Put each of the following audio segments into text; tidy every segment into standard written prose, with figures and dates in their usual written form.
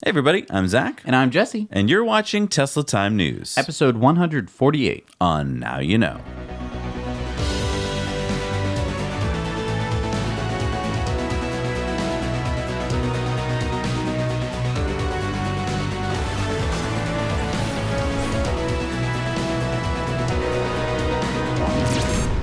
Hey everybody, I'm Zach. And I'm Jesse. And you're watching Tesla Time News. Episode 148. On Now You Know.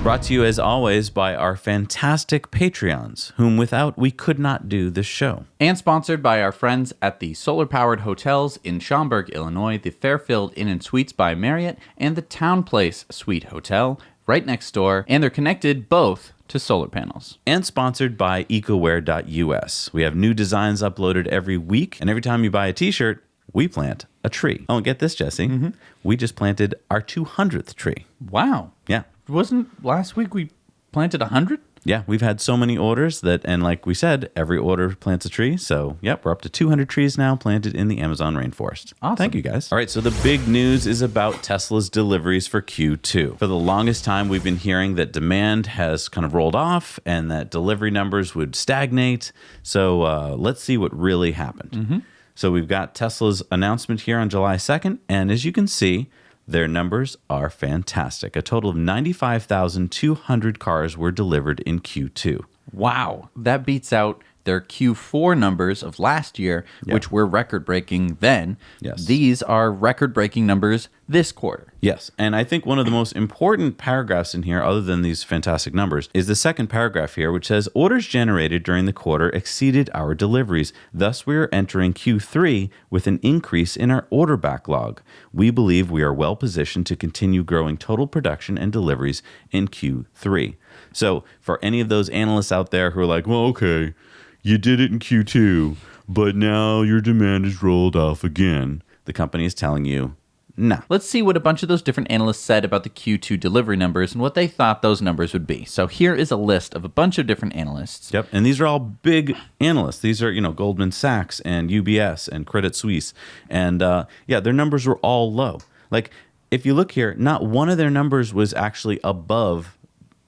Brought to you as always by our fantastic Patreons, whom without we could not do this show. And sponsored by our friends at the solar-powered hotels in Schaumburg, Illinois, the Fairfield Inn & Suites by Marriott, and the Town Place Suite Hotel, right next door, and they're connected both to solar panels. And sponsored by ecoware.us. We have new designs uploaded every week, and every time you buy a t-shirt, we plant a tree. Oh, and get this, Jesse. Mm-hmm. We just planted our 200th tree. Wow. Yeah. Wasn't last week we planted 100? Yeah, we've had so many orders that, and like we said, every order plants a tree. So, yep, we're up to 200 trees now planted in the Amazon rainforest. Awesome. Thank you, guys. All right, so the big news is about Tesla's deliveries for Q2. For the longest time, we've been hearing that demand has kind of rolled off and that delivery numbers would stagnate. So let's see what really happened. Mm-hmm. So we've got Tesla's announcement here on July 2nd, and as you can see, their numbers are fantastic. A total of 95,200 cars were delivered in Q2. Wow. That beats out their Q4 numbers of last year, which were record-breaking then. Yes. These are record-breaking numbers this quarter. Yes, and I think one of the most important paragraphs in here, other than these fantastic numbers, is the second paragraph here, which says, orders generated during the quarter exceeded our deliveries. Thus, we are entering Q3 with an increase in our order backlog. We believe we are well positioned to continue growing total production and deliveries in Q3. So, for any of those analysts out there who are like, well, okay, you did it in Q2, but now your demand is rolled off again, the company is telling you, nah. Let's see what a bunch of those different analysts said about the Q2 delivery numbers and what they thought those numbers would be. So here is a list of a bunch of different analysts. Yep, and these are all big analysts. These are, Goldman Sachs and UBS and Credit Suisse. And their numbers were all low. Like, if you look here, not one of their numbers was actually above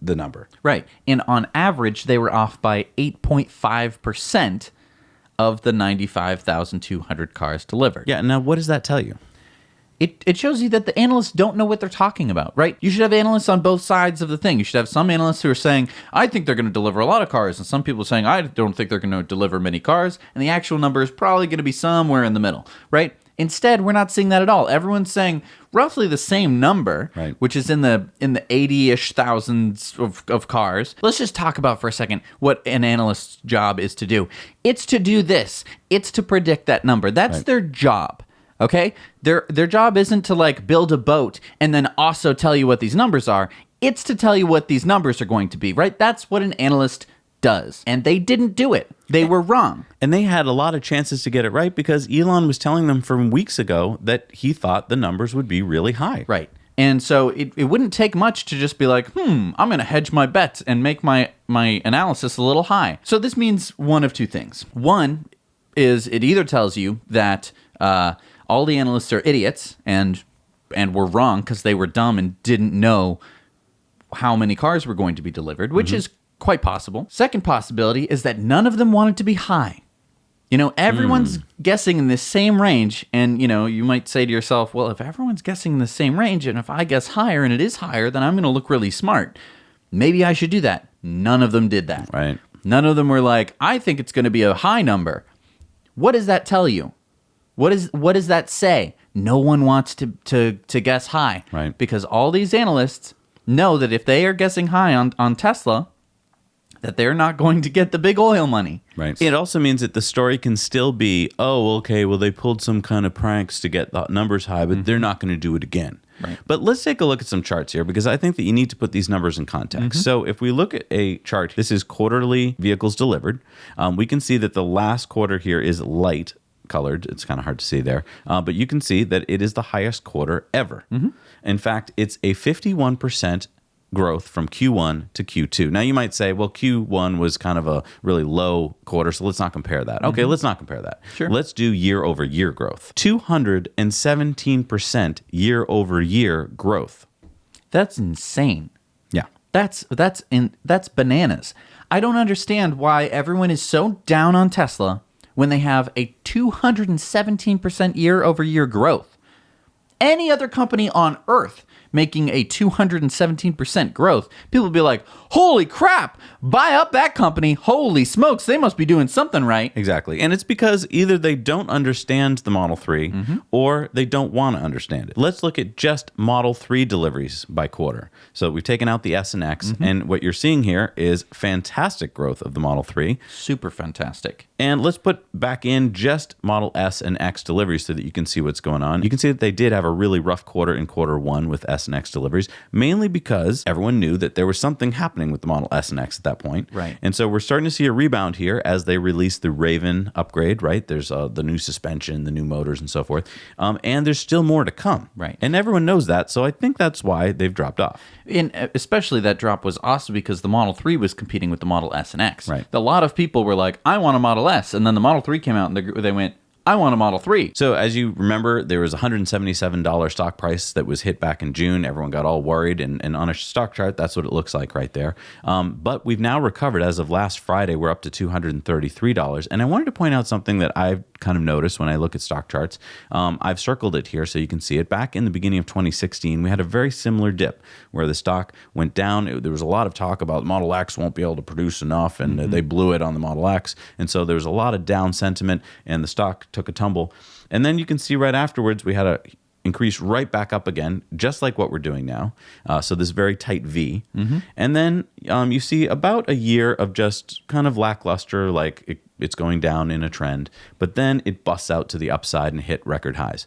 the number. Right. And on average, they were off by 8.5% of the 95,200 cars delivered. Yeah, now what does that tell you? It shows you that the analysts don't know what they're talking about, right? You should have analysts on both sides of the thing. You should have some analysts who are saying, I think they're going to deliver a lot of cars, and some people saying, I don't think they're going to deliver many cars, and the actual number is probably going to be somewhere in the middle, right? Instead, we're not seeing that at all. Everyone's saying roughly the same number, right, which is in the 80-ish thousands of cars. Let's just talk about for a second what an analyst's job is to do. It's to do this. It's to predict that number. That's right. Their job. Okay? Their job isn't to build a boat and then also tell you what these numbers are. It's to tell you what these numbers are going to be, right? That's what an analyst does. And they didn't do it. They were wrong. And they had a lot of chances to get it right because Elon was telling them from weeks ago that he thought the numbers would be really high. Right. And so it wouldn't take much to just be like, I'm going to hedge my bets and make my analysis a little high. So this means one of two things. One is it either tells you that all the analysts are idiots and were wrong because they were dumb and didn't know how many cars were going to be delivered, which is quite possible. Second possibility is that none of them wanted to be high. Everyone's guessing in this same range, and, you might say to yourself, well, if everyone's guessing in the same range, and if I guess higher and it is higher, then I'm going to look really smart. Maybe I should do that. None of them did that. Right. None of them were like, I think it's going to be a high number. What does that tell you? What does that say? No one wants to guess high. Right. Because all these analysts know that if they are guessing high on Tesla, that they're not going to get the big oil money. Right. It also means that the story can still be, they pulled some kind of pranks to get the numbers high, but they're not going to do it again. Right. But let's take a look at some charts here because I think that you need to put these numbers in context. So if we look at a chart, this is quarterly vehicles delivered. We can see that the last quarter here is light colored. It's kind of hard to see there. But you can see that it is the highest quarter ever. In fact, it's a 51% growth from Q1 to Q2. Now you might say, well, Q1 was kind of a really low quarter, so let's not compare that. Okay, let's not compare that. Sure. Let's do year over year growth. 217% year over year growth. That's insane. Yeah. That's bananas. I don't understand why everyone is so down on Tesla when they have a 217% year-over-year growth. Any other company on Earth making a 217% growth, people will be like, holy crap, buy up that company. Holy smokes, they must be doing something right. Exactly. And it's because either they don't understand the Model 3 or they don't want to understand it. Let's look at just Model 3 deliveries by quarter. So we've taken out the S and X, and what you're seeing here is fantastic growth of the Model 3. Super fantastic. And let's put back in just Model S and X deliveries so that you can see what's going on. You can see that they did have a really rough quarter in quarter one with S and X deliveries, mainly because everyone knew that there was something happening with the Model S and X at that point. Right. And so we're starting to see a rebound here as they release the Raven upgrade, right? There's the new suspension, the new motors, and so forth. And there's still more to come. Right. And everyone knows that. So I think that's why they've dropped off. And especially that drop was also because the Model 3 was competing with the Model S and X. Right. A lot of people were like, I want a Model S. And then the Model 3 came out and they went, I want a Model 3. So as you remember, there was a $177 stock price that was hit back in June. Everyone got all worried, and on a stock chart, that's what it looks like right there. But we've now recovered. As of last Friday, we're up to $233. And I wanted to point out something that I've kind of noticed when I look at stock charts. I've circled it here so you can see it. Back in the beginning of 2016, we had a very similar dip where the stock went down. There was a lot of talk about Model X won't be able to produce enough, and they blew it on the Model X. And so there was a lot of down sentiment, and the stock took a tumble. And then you can see right afterwards, we had a increase right back up again, just like what we're doing now. So this very tight V. And then you see about a year of just kind of lackluster, like it's going down in a trend, but then it busts out to the upside and hit record highs.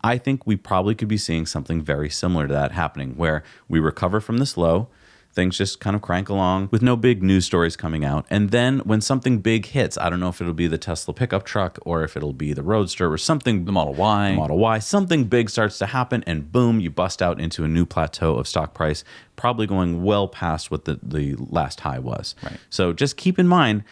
I think we probably could be seeing something very similar to that happening, where we recover from this low, things just kind of crank along with no big news stories coming out. And then when something big hits, I don't know if it'll be the Tesla pickup truck or if it'll be the Roadster or something, The Model Y. the Model Y, something big starts to happen, and boom, you bust out into a new plateau of stock price, probably going well past what the last high was. Right. So just keep in mind,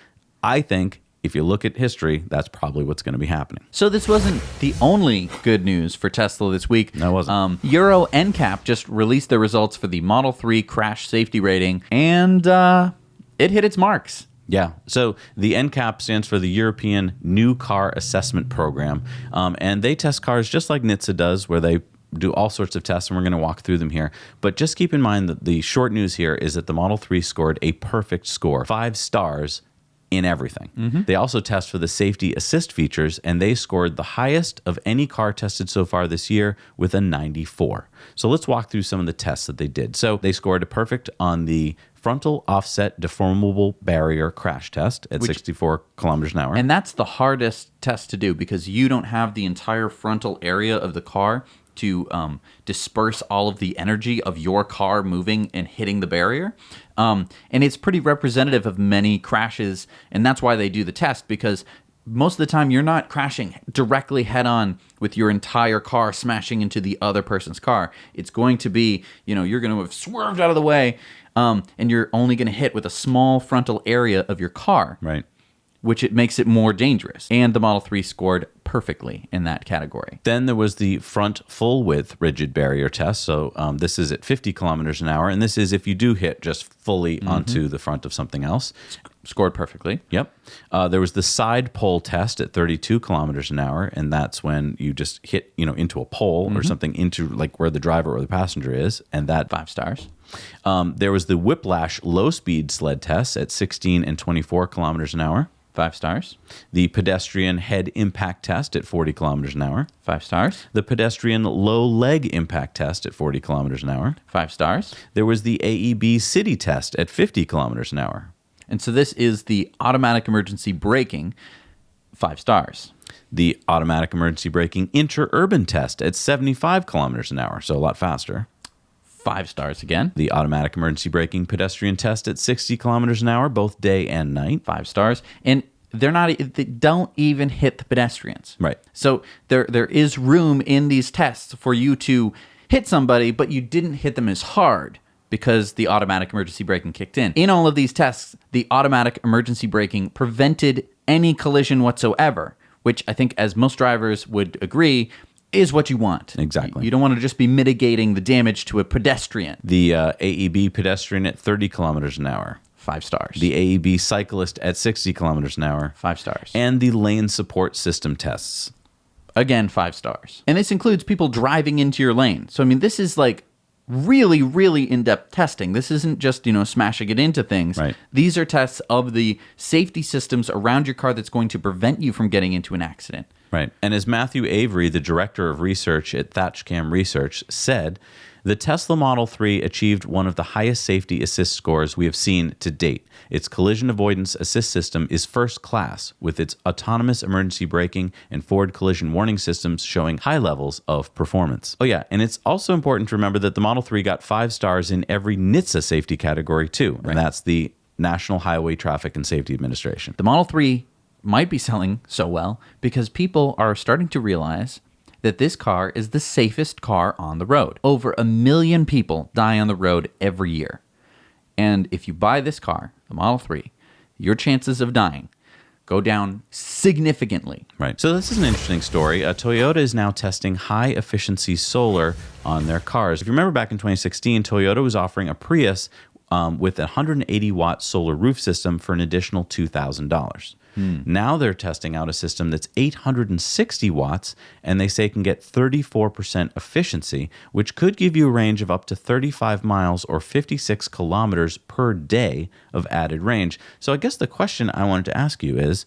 I think if you look at history, that's probably what's going to be happening. So this wasn't the only good news for Tesla this week. No, it wasn't. Euro NCAP just released their results for the Model 3 crash safety rating, and it hit its marks. Yeah. So the NCAP stands for the European New Car Assessment Program, and they test cars just like NHTSA does, where they do all sorts of tests, and we're going to walk through them here. But just keep in mind that the short news here is that the Model 3 scored a perfect score, 5 stars in everything. They also test for the safety assist features, and they scored the highest of any car tested so far this year with a 94. So let's walk through some of the tests that they did. So they scored a perfect on the frontal offset deformable barrier crash test at 64 kilometers an hour. And that's the hardest test to do because you don't have the entire frontal area of the car to disperse all of the energy of your car moving and hitting the barrier. And it's pretty representative of many crashes, and that's why they do the test, because most of the time you're not crashing directly head on with your entire car smashing into the other person's car. It's going to be, you're going to have swerved out of the way, and you're only going to hit with a small frontal area of your car. Right. Which it makes it more dangerous. And the Model 3 scored perfectly in that category. Then there was the front full width rigid barrier test. So this is at 50 kilometers an hour. And this is if you do hit just fully onto the front of something else. Scored perfectly. Yep. There was the side pole test at 32 kilometers an hour. And that's when you just hit, into a pole or something into like where the driver or the passenger is. And that 5 stars. There was the whiplash low speed sled test at 16 and 24 kilometers an hour. 5 stars. The pedestrian head impact test at 40 kilometers an hour. 5 stars. The pedestrian low leg impact test at 40 kilometers an hour. 5 stars. There was the AEB city test at 50 kilometers an hour. And so this is the automatic emergency braking. 5 stars. The automatic emergency braking interurban test at 75 kilometers an hour, so a lot faster. 5 stars again. The automatic emergency braking pedestrian test at 60 kilometers an hour, both day and night. 5 stars. And they don't even hit the pedestrians. Right. So there is room in these tests for you to hit somebody, but you didn't hit them as hard because the automatic emergency braking kicked in. In all of these tests, the automatic emergency braking prevented any collision whatsoever, which I think, as most drivers would agree, is what you want. Exactly. You don't want to just be mitigating the damage to a pedestrian. The AEB pedestrian at 30 kilometers an hour. 5 stars. The AEB cyclist at 60 kilometers an hour. 5 stars. And the lane support system tests. Again, 5 stars. And this includes people driving into your lane. So, I mean, this is like really, really in-depth testing. This isn't just, smashing it into things. Right. These are tests of the safety systems around your car that's going to prevent you from getting into an accident. Right. And as Matthew Avery, the director of research at Thatchcam Research, said, the Tesla Model 3 achieved one of the highest safety assist scores we have seen to date. Its collision avoidance assist system is first class, with its autonomous emergency braking and forward collision warning systems showing high levels of performance. Oh yeah, and it's also important to remember that the Model 3 got 5 stars in every NHTSA safety category too, and that's the National Highway Traffic and Safety Administration. The Model 3 might be selling so well because people are starting to realize that this car is the safest car on the road. Over 1 million people die on the road every year. And if you buy this car, the Model 3, your chances of dying go down significantly. Right. So this is an interesting story. Toyota is now testing high-efficiency solar on their cars. If you remember back in 2016, Toyota was offering a Prius with a 180-watt solar roof system for an additional $2,000. Now they're testing out a system that's 860 watts, and they say can get 34% efficiency, which could give you a range of up to 35 miles or 56 kilometers per day of added range. So I guess the question I wanted to ask you is,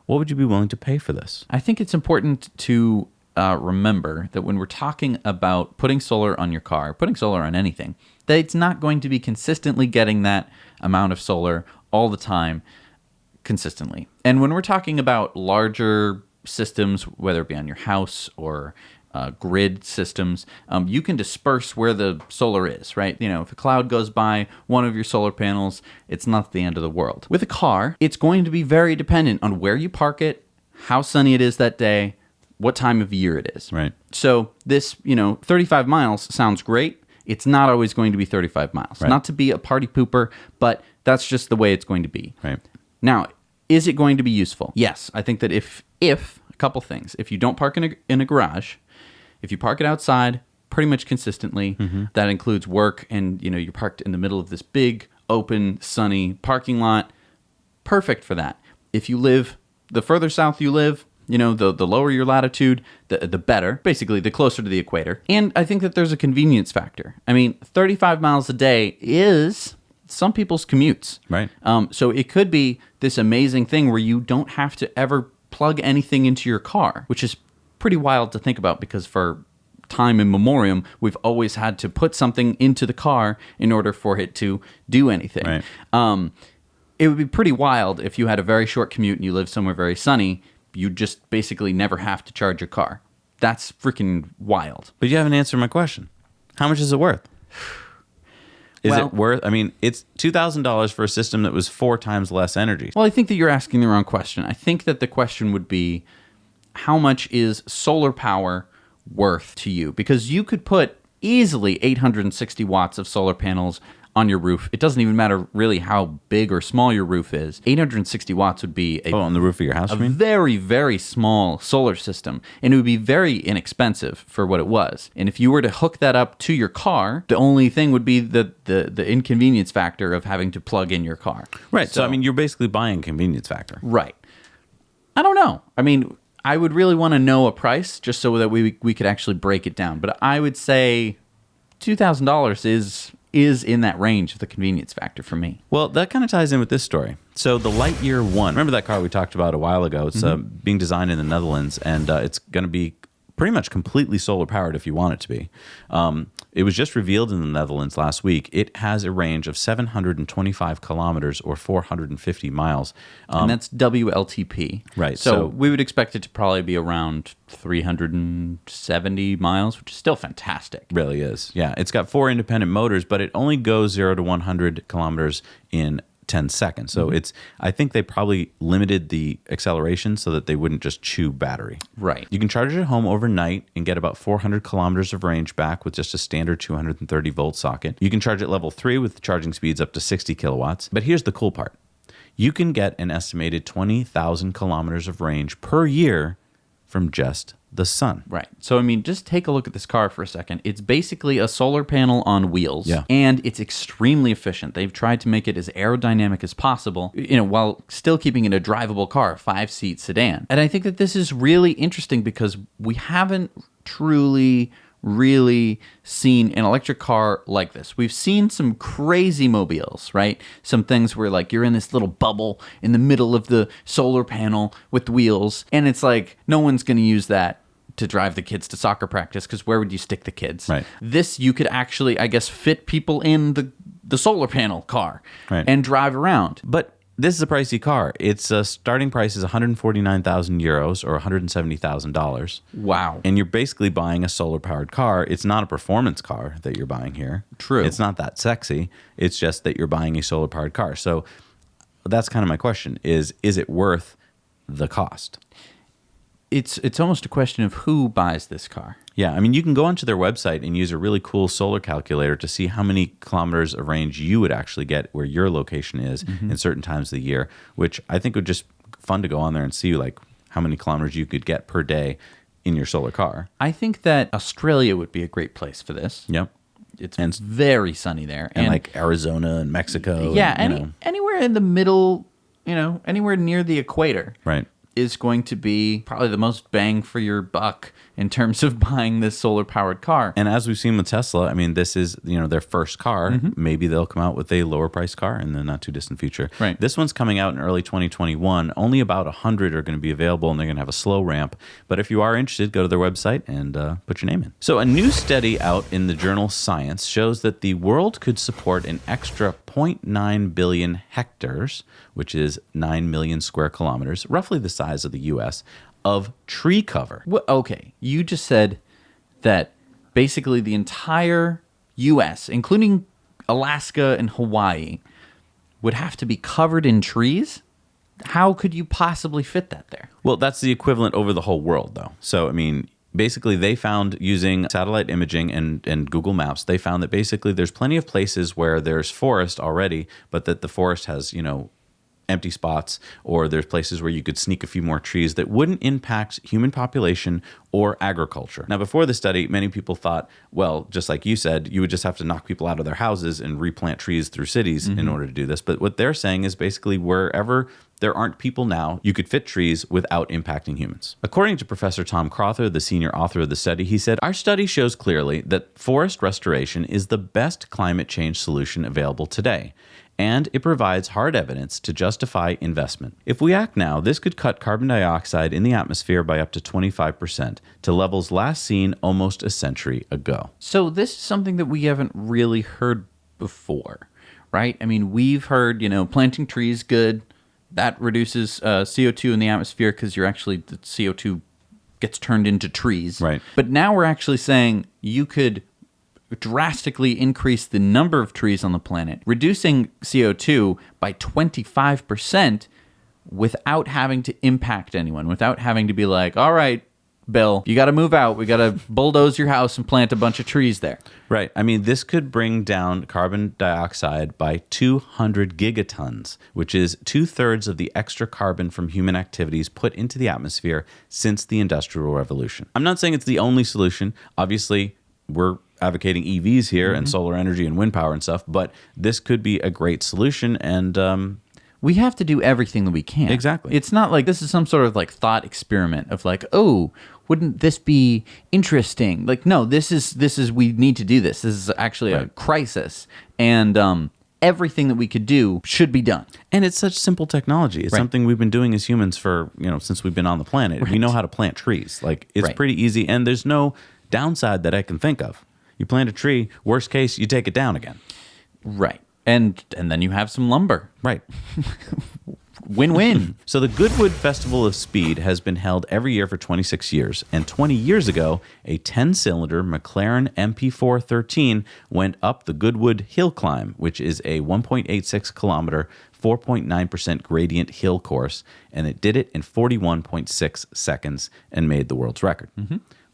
what would you be willing to pay for this? I think it's important to remember that when we're talking about putting solar on your car, putting solar on anything, that it's not going to be consistently getting that amount of solar all the time consistently. And when we're talking about larger systems, whether it be on your house or grid systems, you can disperse where the solar is, right? If a cloud goes by one of your solar panels, it's not the end of the world. With a car, it's going to be very dependent on where you park it, how sunny it is that day, what time of year it is. Right. So this, 35 miles sounds great. It's not always going to be 35 miles. Right. Not to be a party pooper, but that's just the way it's going to be. Right. Now, is it going to be useful? Yes. I think that if a couple things, if you don't park in a garage, if you park it outside pretty much consistently, that includes work, and you're parked in the middle of this big, open, sunny parking lot, perfect for that. If you live, the further south you live, the lower your latitude, the better, basically the closer to the equator. And I think that there's a convenience factor. I mean, 35 miles a day is some people's commutes. Right. So it could be this amazing thing where you don't have to ever plug anything into your car, which is pretty wild to think about because for time immemorial, we've always had to put something into the car in order for it to do anything. Right. It would be pretty wild if you had a very short commute and you live somewhere very sunny. You just basically never have to charge your car. That's freaking wild. But you haven't answered my question. How much is it worth? Is it worth? I mean, it's $2,000 for a system that was 4 times less energy. Well, I think that you're asking the wrong question. I think that the question would be, how much is solar power worth to you? Because you could put easily 860 watts of solar panels on your roof. It doesn't even matter really how big or small your roof is. 860 watts would be on the roof of your house, a you mean? very, very small solar system. And it would be very inexpensive for what it was. And if you were to hook that up to your car, the only thing would be the inconvenience factor of having to plug in your car. Right. So I mean, you're basically buying convenience factor. Right. I don't know. I mean, I would really want to know a price just so that we could actually break it down. But I would say $2,000 is in that range of the convenience factor for me. Well, that kind of ties in with this story. So the Lightyear One, remember that car we talked about a while ago? It's being designed in the Netherlands, and it's going to be pretty much completely solar powered if you want it to be. It was just revealed in the Netherlands last week. It has a range of 725 kilometers or 450 miles. And that's WLTP. Right. So we would expect it to probably be around 370 miles, which is still fantastic. Really is. Yeah. It's got 4 independent motors, but it only goes 0 to 100 kilometers in 10 seconds. So I think they probably limited the acceleration so that they wouldn't just chew battery. Right. You can charge it at home overnight and get about 400 kilometers of range back with just a standard 230 volt socket. You can charge at level 3 with charging speeds up to 60 kilowatts. But here's the cool part. You can get an estimated 20,000 kilometers of range per year from just the sun. Right. So, I mean, just take a look at this car for a second. It's basically a solar panel on wheels. Yeah. And it's extremely efficient. They've tried to make it as aerodynamic as possible, while still keeping it a drivable car, a 5-seat sedan. And I think that this is really interesting because we haven't truly really seen an electric car like this. We've seen some crazy mobiles, right? Some things where like you're in this little bubble in the middle of the solar panel with the wheels, and it's like no one's going to use that to drive the kids to soccer practice because where would you stick the kids? Right. This you could actually, I guess, fit people in the solar panel car and drive around. But this is a pricey car. Its starting price is 149,000 euros or $170,000. Wow. And you're basically buying a solar-powered car. It's not a performance car that you're buying here. True. It's not that sexy. It's just that you're buying a solar-powered car. So that's kind of my question, is it worth the cost? It's almost a question of who buys this car. Yeah, I mean, you can go onto their website and use a really cool solar calculator to see how many kilometers of range you would actually get where your location is in certain times of the year, which I think would just fun to go on there and see like how many kilometers you could get per day in your solar car. I think that Australia would be a great place for this. Yep. It's very sunny there. And like Arizona and Mexico. Yeah, and, anywhere in the middle, anywhere near the equator. Right. Is going to be probably the most bang for your buck in terms of buying this solar powered car. And as we've seen with Tesla, I mean, this is, their first car. Maybe they'll come out with a lower price car in the not too distant future. Right. This one's coming out in early 2021. Only about 100 are going to be available and they're going to have a slow ramp. But if you are interested, go to their website and put your name in. So a new study out in the journal Science shows that the world could support an extra 0.9 billion hectares, which is 9 million square kilometers, roughly the size of the U.S., of tree cover. Well, okay, you just said that basically the entire U.S., including Alaska and Hawaii, would have to be covered in trees? How could you possibly fit that there? Well, that's the equivalent over the whole world, though. So, I mean, basically they found using satellite imaging and Google Maps, they found that basically there's plenty of places where there's forest already, but that the forest has, empty spots, or there's places where you could sneak a few more trees that wouldn't impact human population or agriculture. Now, before the study, many people thought, well, just like you said, you would just have to knock people out of their houses and replant trees through cities in order to do this. But what they're saying is basically wherever there aren't people now, you could fit trees without impacting humans. According to Professor Tom Crother, the senior author of the study, he said, "Our study shows clearly that forest restoration is the best climate change solution available today, and it provides hard evidence to justify investment. If we act now, this could cut carbon dioxide in the atmosphere by up to 25% to levels last seen almost a century ago." So this is something that we haven't really heard before, right? I mean, we've heard, planting trees, good. That reduces CO2 in the atmosphere because the CO2 gets turned into trees. Right. But now we're actually saying you could drastically increase the number of trees on the planet, reducing CO2 by 25% without having to impact anyone, without having to be like, all right, Bill, you got to move out. We got to bulldoze your house and plant a bunch of trees there. Right. I mean, this could bring down carbon dioxide by 200 gigatons, which is 2/3 of the extra carbon from human activities put into the atmosphere since the Industrial Revolution. I'm not saying it's the only solution. Obviously, we're advocating EVs here and solar energy and wind power and stuff, but this could be a great solution. And we have to do everything that we can. Exactly. It's not like this is some sort of like thought experiment of like, oh, wouldn't this be interesting? Like, no, this is we need to do this. This is actually a crisis. And everything that we could do should be done. And it's such simple technology. It's something we've been doing as humans for, since we've been on the planet. We know how to plant trees. Like, it's pretty easy, and there's no downside that I can think of. You plant a tree, worst case, you take it down again. Right. And then you have some lumber. Right. Win-win. So the Goodwood Festival of Speed has been held every year for 26 years. And 20 years ago, a 10-cylinder McLaren MP413 went up the Goodwood Hill Climb, which is a 1.86 kilometer, 4.9% gradient hill course. And it did it in 41.6 seconds and made the world's record.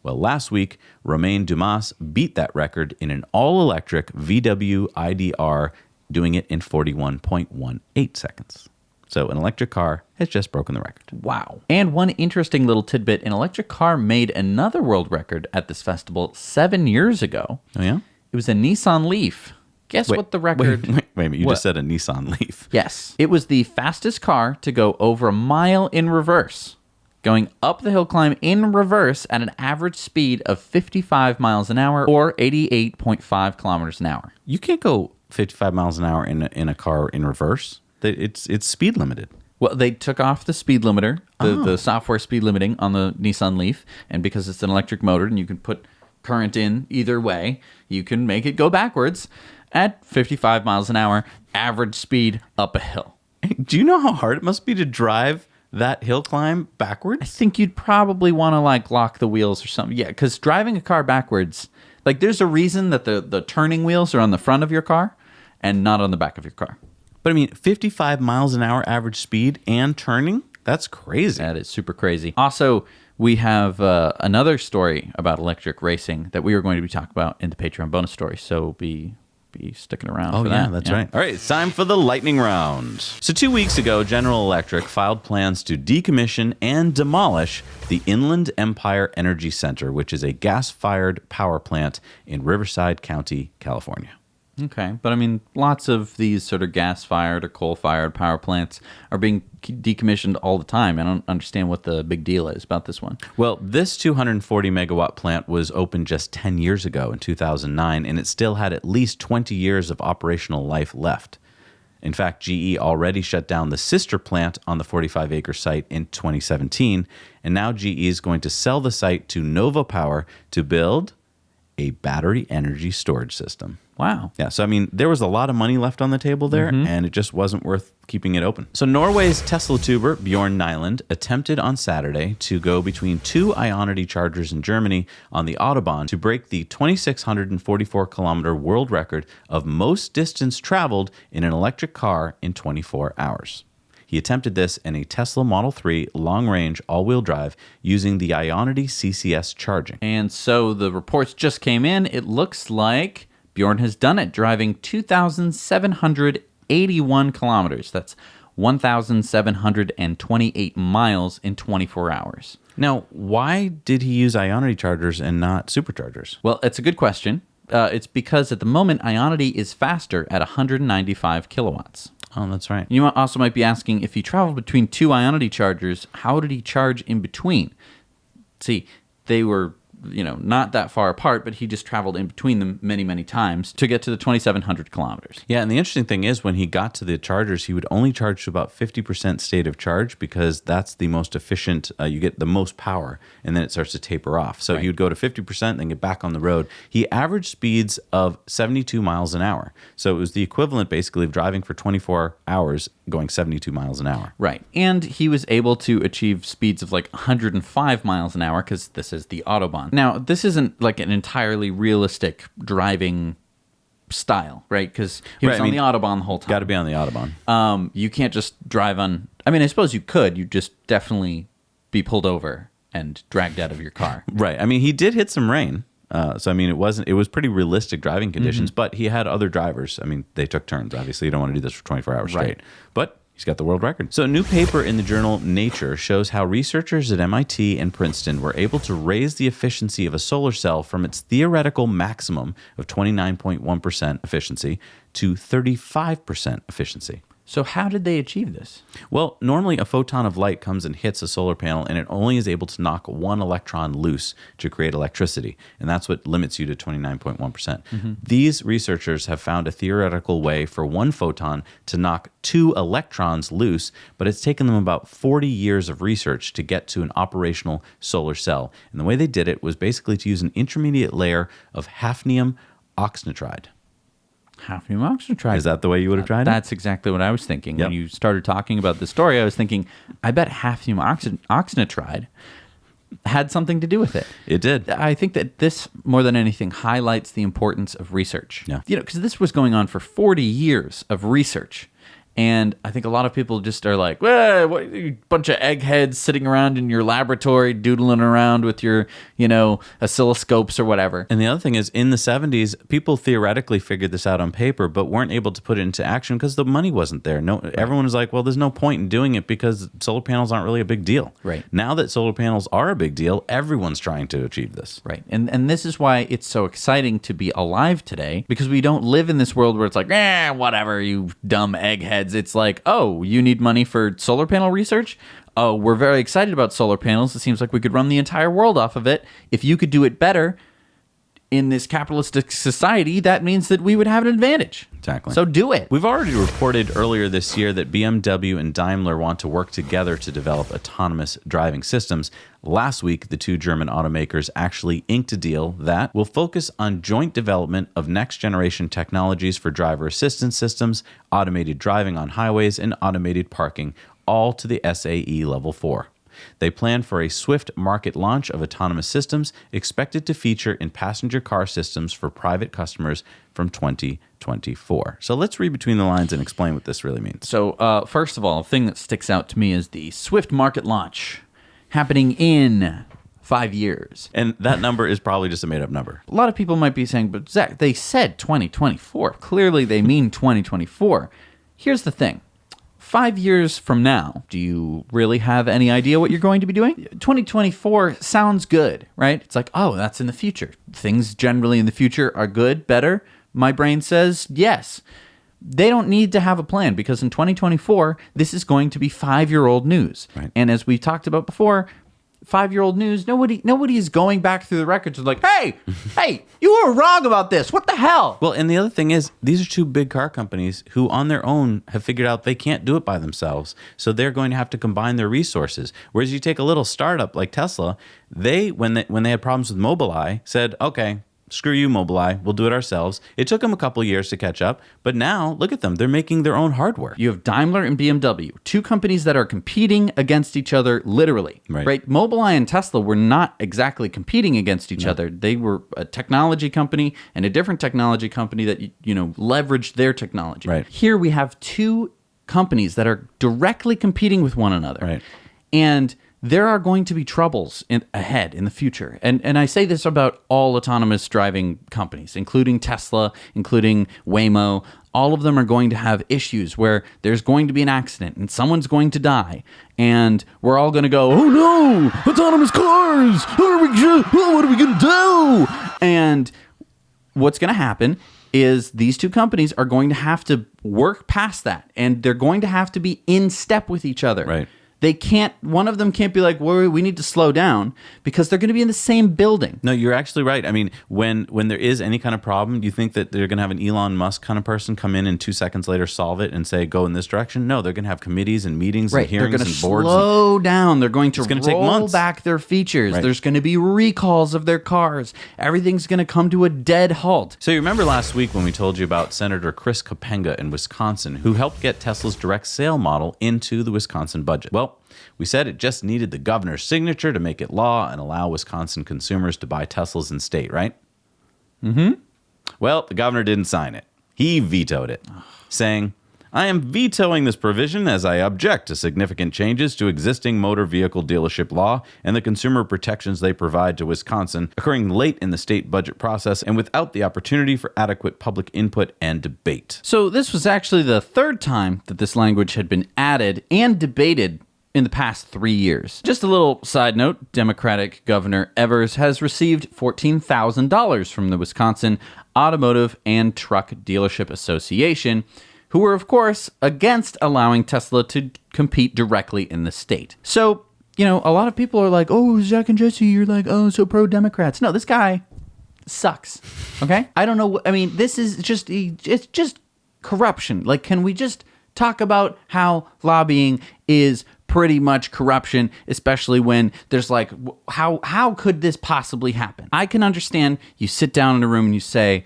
Well, last week, Romain Dumas beat that record in an all-electric VW ID.R, doing it in 41.18 seconds. So an electric car has just broken the record. Wow. And one interesting little tidbit, an electric car made another world record at this festival 7 years ago. Oh, yeah? It was a Nissan Leaf. Guess what the record... Wait a minute. You just said a Nissan Leaf. Yes. It was the fastest car to go over a mile in reverse, going up the hill climb in reverse at an average speed of 55 miles an hour or 88.5 kilometers an hour. You can't go 55 miles an hour in a car in reverse. It's speed limited. Well, they took off the speed limiter, the software speed limiting on the Nissan Leaf, and because it's an electric motor and you can put current in either way, you can make it go backwards at 55 miles an hour, average speed up a hill. Do you know how hard it must be to drive that hill climb backwards? I think you'd probably want to like lock the wheels or something. Yeah, because driving a car backwards, like there's a reason that the turning wheels are on the front of your car and not on the back of your car. But I mean, 55 miles an hour average speed and turning? That's crazy. That is super crazy. Also, we have another story about electric racing that we are going to be talking about in the Patreon bonus story. So be sticking around for that. Oh, yeah, that's right. All right, it's time for the lightning round. So 2 weeks ago, General Electric filed plans to decommission and demolish the Inland Empire Energy Center, which is a gas-fired power plant in Riverside County, California. Okay, but I mean, lots of these sort of gas-fired or coal-fired power plants are being decommissioned all the time. I don't understand what the big deal is about this one. Well, this 240-megawatt plant was opened just 10 years ago in 2009, and it still had at least 20 years of operational life left. In fact, GE already shut down the sister plant on the 45-acre site in 2017, and now GE is going to sell the site to Nova Power to build a battery energy storage system. Wow. Yeah, so I mean, there was a lot of money left on the table there, and it just wasn't worth keeping it open. So Norway's Tesla tuber, Bjorn Nyland, attempted on Saturday to go between two Ionity chargers in Germany on the Autobahn to break the 2,644-kilometer world record of most distance traveled in an electric car in 24 hours. He attempted this in a Tesla Model 3 long-range all-wheel drive using the Ionity CCS charging. And so the reports just came in. It looks like Bjorn has done it, driving 2,781 kilometers. That's 1,728 miles in 24 hours. Now, why did he use Ionity chargers and not superchargers? Well, it's a good question. It's because at the moment, Ionity is faster at 195 kilowatts. Oh, that's right. You also might be asking, if he traveled between two Ionity chargers, how did he charge in between? See, they were not that far apart, but he just traveled in between them many, many times to get to the 2,700 kilometers. Yeah, and the interesting thing is when he got to the chargers, he would only charge to about 50% state of charge because that's the most efficient, you get the most power, and then it starts to taper off. So he would go to 50%, then get back on the road. He averaged speeds of 72 miles an hour. So it was the equivalent, basically, of driving for 24 hours going 72 miles an hour. Right. And he was able to achieve speeds of like 105 miles an hour because this is the Autobahn. Now, this isn't like an entirely realistic driving style, right? Because he was on the Autobahn the whole time. Got to be on the Autobahn. You can't just drive on... I mean, I suppose you could. You'd just definitely be pulled over and dragged out of your car. Right. I mean, he did hit some rain. So, I mean, it was pretty realistic driving conditions, but he had other drivers. I mean, they took turns. Obviously, you don't want to do this for 24 hours straight. But he's got the world record. So a new paper in the journal Nature shows how researchers at MIT and Princeton were able to raise the efficiency of a solar cell from its theoretical maximum of 29.1% efficiency to 35% efficiency. So how did they achieve this? Well, normally a photon of light comes and hits a solar panel, and it only is able to knock one electron loose to create electricity, and that's what limits you to 29.1%. These researchers have found a theoretical way for one photon to knock two electrons loose, but it's taken them about 40 years of research to get to an operational solar cell. And the way they did it was basically to use an intermediate layer of hafnium oxynitride. Hafnium oxynitride. Is that the way you would have tried it? That's exactly what I was thinking. When you started talking about the story, I was thinking, I bet hafnium oxynitride had something to do with it. It did. I think that this, more than anything, highlights the importance of research. Yeah. Because this was going on for 40 years of research. And I think a lot of people just are like, well, what, you bunch of eggheads sitting around in your laboratory doodling around with your, oscilloscopes or whatever. And the other thing is, in the 70s, people theoretically figured this out on paper, but weren't able to put it into action because the money wasn't there. Everyone was like, well, there's no point in doing it because solar panels aren't really a big deal. Right. Now that solar panels are a big deal, everyone's trying to achieve this. Right. And this is why it's so exciting to be alive today, because we don't live in this world where it's like, whatever, you dumb eggheads. It's like, oh, you need money for solar panel research? Oh, we're very excited about solar panels. It seems like we could run the entire world off of it. If you could do it better in this capitalistic society, that means that we would have an advantage. Exactly. So do it. We've already reported earlier this year that BMW and Daimler want to work together to develop autonomous driving systems. Last week, the two German automakers actually inked a deal that will focus on joint development of next-generation technologies for driver assistance systems, automated driving on highways, and automated parking, all to the SAE Level 4. They plan for a swift market launch of autonomous systems expected to feature in passenger car systems for private customers from 2024. So let's read between the lines and explain what this really means. So first of all, the thing that sticks out to me is the swift market launch happening in 5 years. And that number is probably just a made-up number. A lot of people might be saying, but Zach, they said 2024. Clearly they mean 2024. Here's the thing. 5 years from now, do you really have any idea what you're going to be doing? 2024 sounds good, right? It's like, oh, that's in the future. Things generally in the future are good, better. My brain says yes. They don't need to have a plan because in 2024, this is going to be 5-year-old news. Right. And as we talked about before, 5-year-old news, nobody is going back through the records and like, hey, you were wrong about this. What the hell? Well, and the other thing is, these are two big car companies who on their own have figured out they can't do it by themselves. So they're going to have to combine their resources. Whereas you take a little startup like Tesla, when they had problems with Mobileye, said, okay, screw you, Mobileye. We'll do it ourselves. It took them a couple years to catch up, but now look at them. They're making their own hardware. You have Daimler and BMW, two companies that are competing against each other literally. Right? Mobileye and Tesla were not exactly competing against each other. They were a technology company and a different technology company that leveraged their technology. Right. Here we have two companies that are directly competing with one another. Right. And there are going to be troubles ahead in the future. And I say this about all autonomous driving companies, including Tesla, including Waymo. All of them are going to have issues where there's going to be an accident and someone's going to die. And we're all going to go, oh no, autonomous cars! What are we going to do? And what's going to happen is these two companies are going to have to work past that. And they're going to have to be in step with each other. Right. One of them can't be like, we need to slow down because they're going to be in the same building. No, you're actually right. I mean, when there is any kind of problem, do you think that they're going to have an Elon Musk kind of person come in and 2 seconds later solve it and say, go in this direction? No, they're going to have committees and meetings and hearings and boards. They're going to slow down. They're going to take roll months. back their features. Right. There's going to be recalls of their cars. Everything's going to come to a dead halt. So you remember last week when we told you about Senator Chris Kapenga in Wisconsin, who helped get Tesla's direct sale model into the Wisconsin budget? Well, we said it just needed the governor's signature to make it law and allow Wisconsin consumers to buy Teslas in state, right? Mm-hmm. Well, the governor didn't sign it. He vetoed it, saying, I am vetoing this provision as I object to significant changes to existing motor vehicle dealership law and the consumer protections they provide to Wisconsin, occurring late in the state budget process and without the opportunity for adequate public input and debate. So this was actually the third time that this language had been added and debated in the past 3 years. Just a little side note, Democratic Governor Evers has received $14,000 from the Wisconsin Automotive and Truck Dealership Association, who were, of course, against allowing Tesla to compete directly in the state. So, a lot of people are like, oh, Zach and Jesse, you're like, oh, so pro-Democrats. No, this guy sucks, okay? I don't know. I mean, this is just, it's just corruption. Like, can we just talk about how lobbying is pretty much corruption, especially when there's like, how could this possibly happen? I can understand you sit down in a room and you say,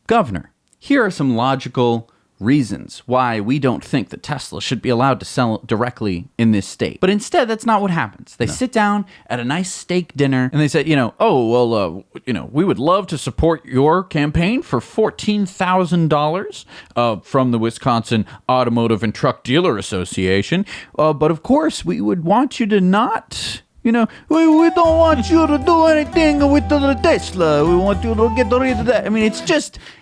Governor, here are some logical reasons why we don't think that Tesla should be allowed to sell directly in this state. But instead, that's not what happens. They sit down at a nice steak dinner and they said, we would love to support your campaign for $14,000 from the Wisconsin Automotive and Truck Dealer Association. But of course, we would want you to not... we don't want you to do anything with the Tesla. We want you to get rid of that. I mean,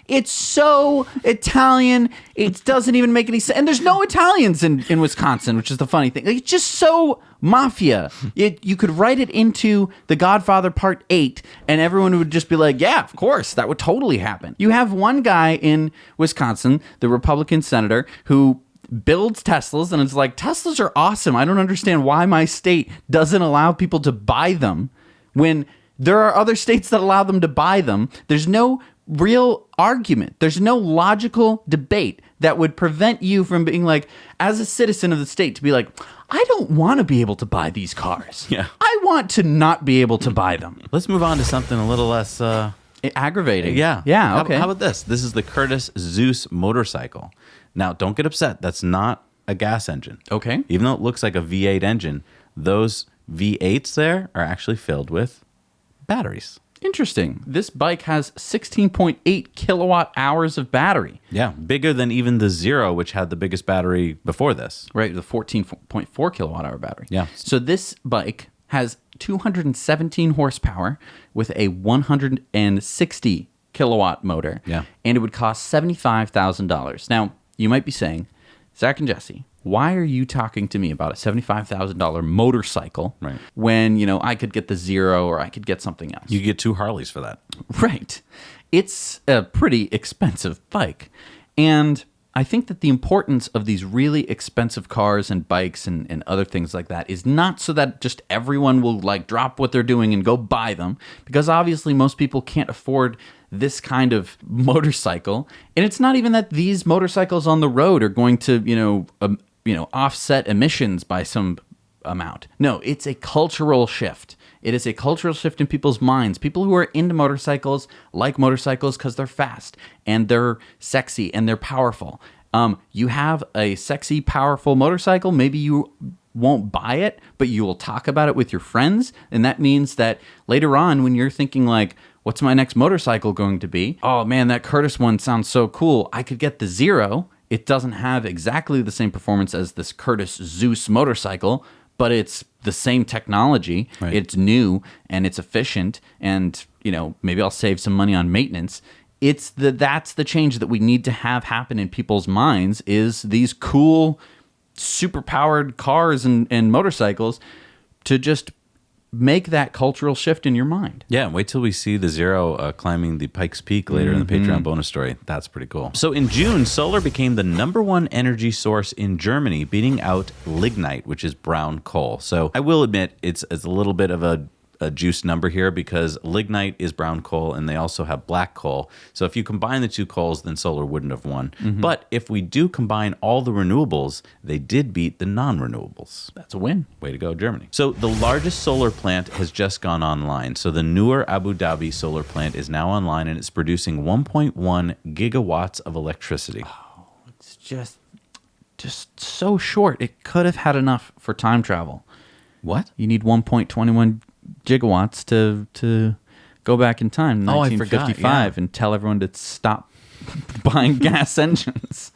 it's so Italian. It doesn't even make any sense. And there's no Italians in Wisconsin, which is the funny thing. It's just so mafia. You could write it into The Godfather Part 8, and everyone would just be like, yeah, of course, that would totally happen. You have one guy in Wisconsin, the Republican senator, who builds Teslas, and it's like, Teslas are awesome. I don't understand why my state doesn't allow people to buy them when there are other states that allow them to buy them. There's no real argument. There's no logical debate that would prevent you from being like, as a citizen of the state, to be like, I don't want to be able to buy these cars. Yeah. I want to not be able to buy them. Let's move on to something a little less... aggravating. Yeah. Yeah, okay. How about this? This is the Curtiss Zeus motorcycle. Now, don't get upset. That's not a gas engine. Okay. Even though it looks like a V8 engine, those V8s there are actually filled with batteries. Interesting. This bike has 16.8 kilowatt hours of battery. Yeah, bigger than even the Zero, which had the biggest battery before this. Right, the 14.4 kilowatt hour battery. Yeah. So this bike has 217 horsepower with a 160 kilowatt motor. Yeah. And it would cost $75,000. Now, you might be saying, Zach and Jesse, why are you talking to me about a $75,000 motorcycle when, I could get the Zero or I could get something else? You get 2 Harleys for that. Right. It's a pretty expensive bike. And I think that the importance of these really expensive cars and bikes and other things like that is not so that just everyone will drop what they're doing and go buy them, because obviously most people can't afford this kind of motorcycle. And it's not even that these motorcycles on the road are going to, offset emissions by some amount. No, it's a cultural shift. It is a cultural shift in people's minds. People who are into motorcycles like motorcycles because they're fast and they're sexy and they're powerful. You have a sexy, powerful motorcycle. Maybe you won't buy it, but you will talk about it with your friends. And that means that later on, when you're thinking what's my next motorcycle going to be? Oh man, that Curtiss one sounds so cool. I could get the Zero. It doesn't have exactly the same performance as this Curtiss Zeus motorcycle, but it's the same technology. Right. It's new and it's efficient, and maybe I'll save some money on maintenance. That's the change that we need to have happen in people's minds, is these cool, super powered cars and motorcycles to just make that cultural shift in your mind. Yeah, wait till we see the Zero climbing the Pikes Peak later in the Patreon bonus story. That's pretty cool. So in June, solar became the #1 energy source in Germany, beating out lignite, which is brown coal. So I will admit it's a little bit of a juice number here, because lignite is brown coal and they also have black coal. So if you combine the two coals, then solar wouldn't have won. But if we do combine all the renewables, they did beat the non-renewables. That's a win. Way to go, Germany. So the largest solar plant has just gone online. So the newer Abu Dhabi solar plant is now online, and it's producing 1.1 gigawatts of electricity. Oh, it's just so short. It could have had enough for time travel. What? You need 1.21 gigawatts to go back in time, 1955, and tell everyone to stop buying gas engines.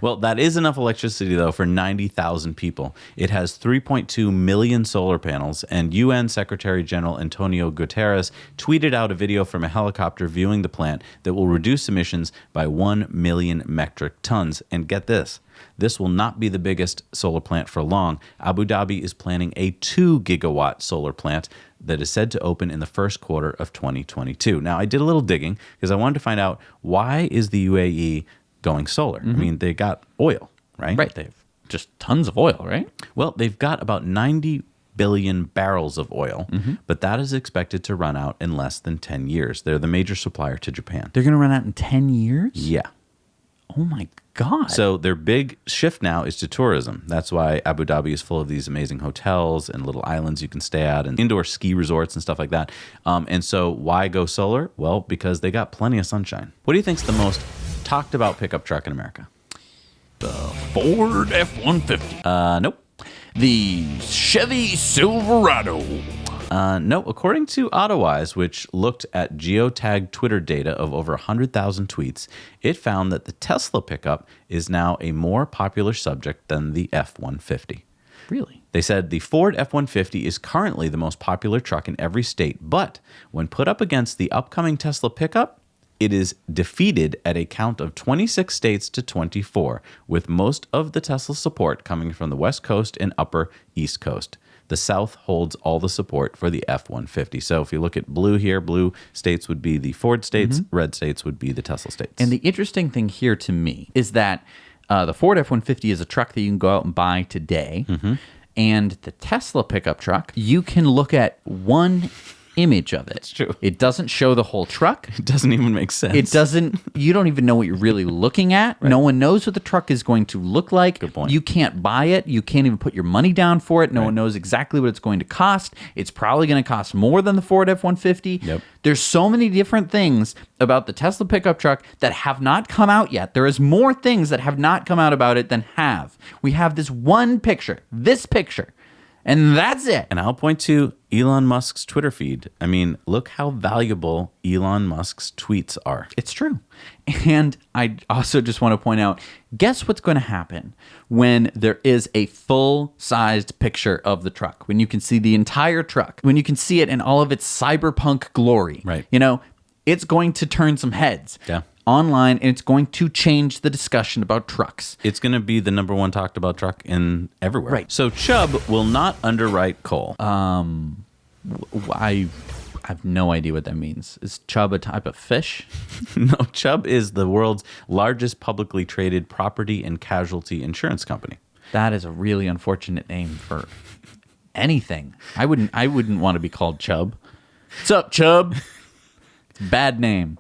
Well, that is enough electricity, though, for 90,000 people. It has 3.2 million solar panels, and UN Secretary General Antonio Guterres tweeted out a video from a helicopter viewing the plant that will reduce emissions by 1 million metric tons. And get this. This will not be the biggest solar plant for long. Abu Dhabi is planning a 2 gigawatt solar plant that is said to open in the first quarter of 2022. Now, I did a little digging because I wanted to find out, why is the UAE going solar? I mean, they got oil, right? Right. They have just tons of oil, right? Well, they've got about 90 billion barrels of oil, but that is expected to run out in less than 10 years. They're the major supplier to Japan. They're going to run out in 10 years? Yeah. Oh my God. So their big shift now is to tourism. That's why Abu Dhabi is full of these amazing hotels and little islands you can stay at and indoor ski resorts and stuff like that. And so why go solar? Well, because they got plenty of sunshine. What do you think's the most talked about pickup truck in America? The Ford F-150. Nope. The Chevy Silverado. No, according to AutoWise, which looked at geotagged Twitter data of over 100,000 tweets, it found that the Tesla pickup is now a more popular subject than the F-150. Really? They said the Ford F-150 is currently the most popular truck in every state, but when put up against the upcoming Tesla pickup, it is defeated at a count of 26 states to 24, with most of the Tesla support coming from the West Coast and Upper East Coast. The South holds all the support for the F-150. So if you look at blue here, blue states would be the Ford states, red states would be the Tesla states. And the interesting thing here to me is that the Ford F-150 is a truck that you can go out and buy today. And the Tesla pickup truck, you can look at one image of it. It's true. It doesn't show the whole truck. It doesn't even make sense. It doesn't, you don't even know what you're really looking at. Right. No one knows what the truck is going to look like. Good point. You can't buy it. You can't even put your money down for it. No one knows exactly what it's going to cost. It's probably going to cost more than the Ford F-150. Yep. There's so many different things about the Tesla pickup truck that have not come out yet. There is more things that have not come out about it than have. We have this one picture, and that's it. And I'll point to Elon Musk's Twitter feed. I mean, look how valuable Elon Musk's tweets are. It's true. And I also just want to point out, guess what's going to happen when there is a full-sized picture of the truck, when you can see the entire truck, when you can see it in all of its cyberpunk glory. Right. You know, it's going to turn some heads. Yeah. Online, and it's going to change the discussion about trucks. It's going to be the number one talked about truck in everywhere. Right. So Chubb will not underwrite coal. I have no idea what that means. Is Chubb a type of fish? No, Chubb is the world's largest publicly traded property and casualty insurance company. That is a really unfortunate name for anything. I wouldn't want to be called Chubb. What's up, Chubb? It's a bad name.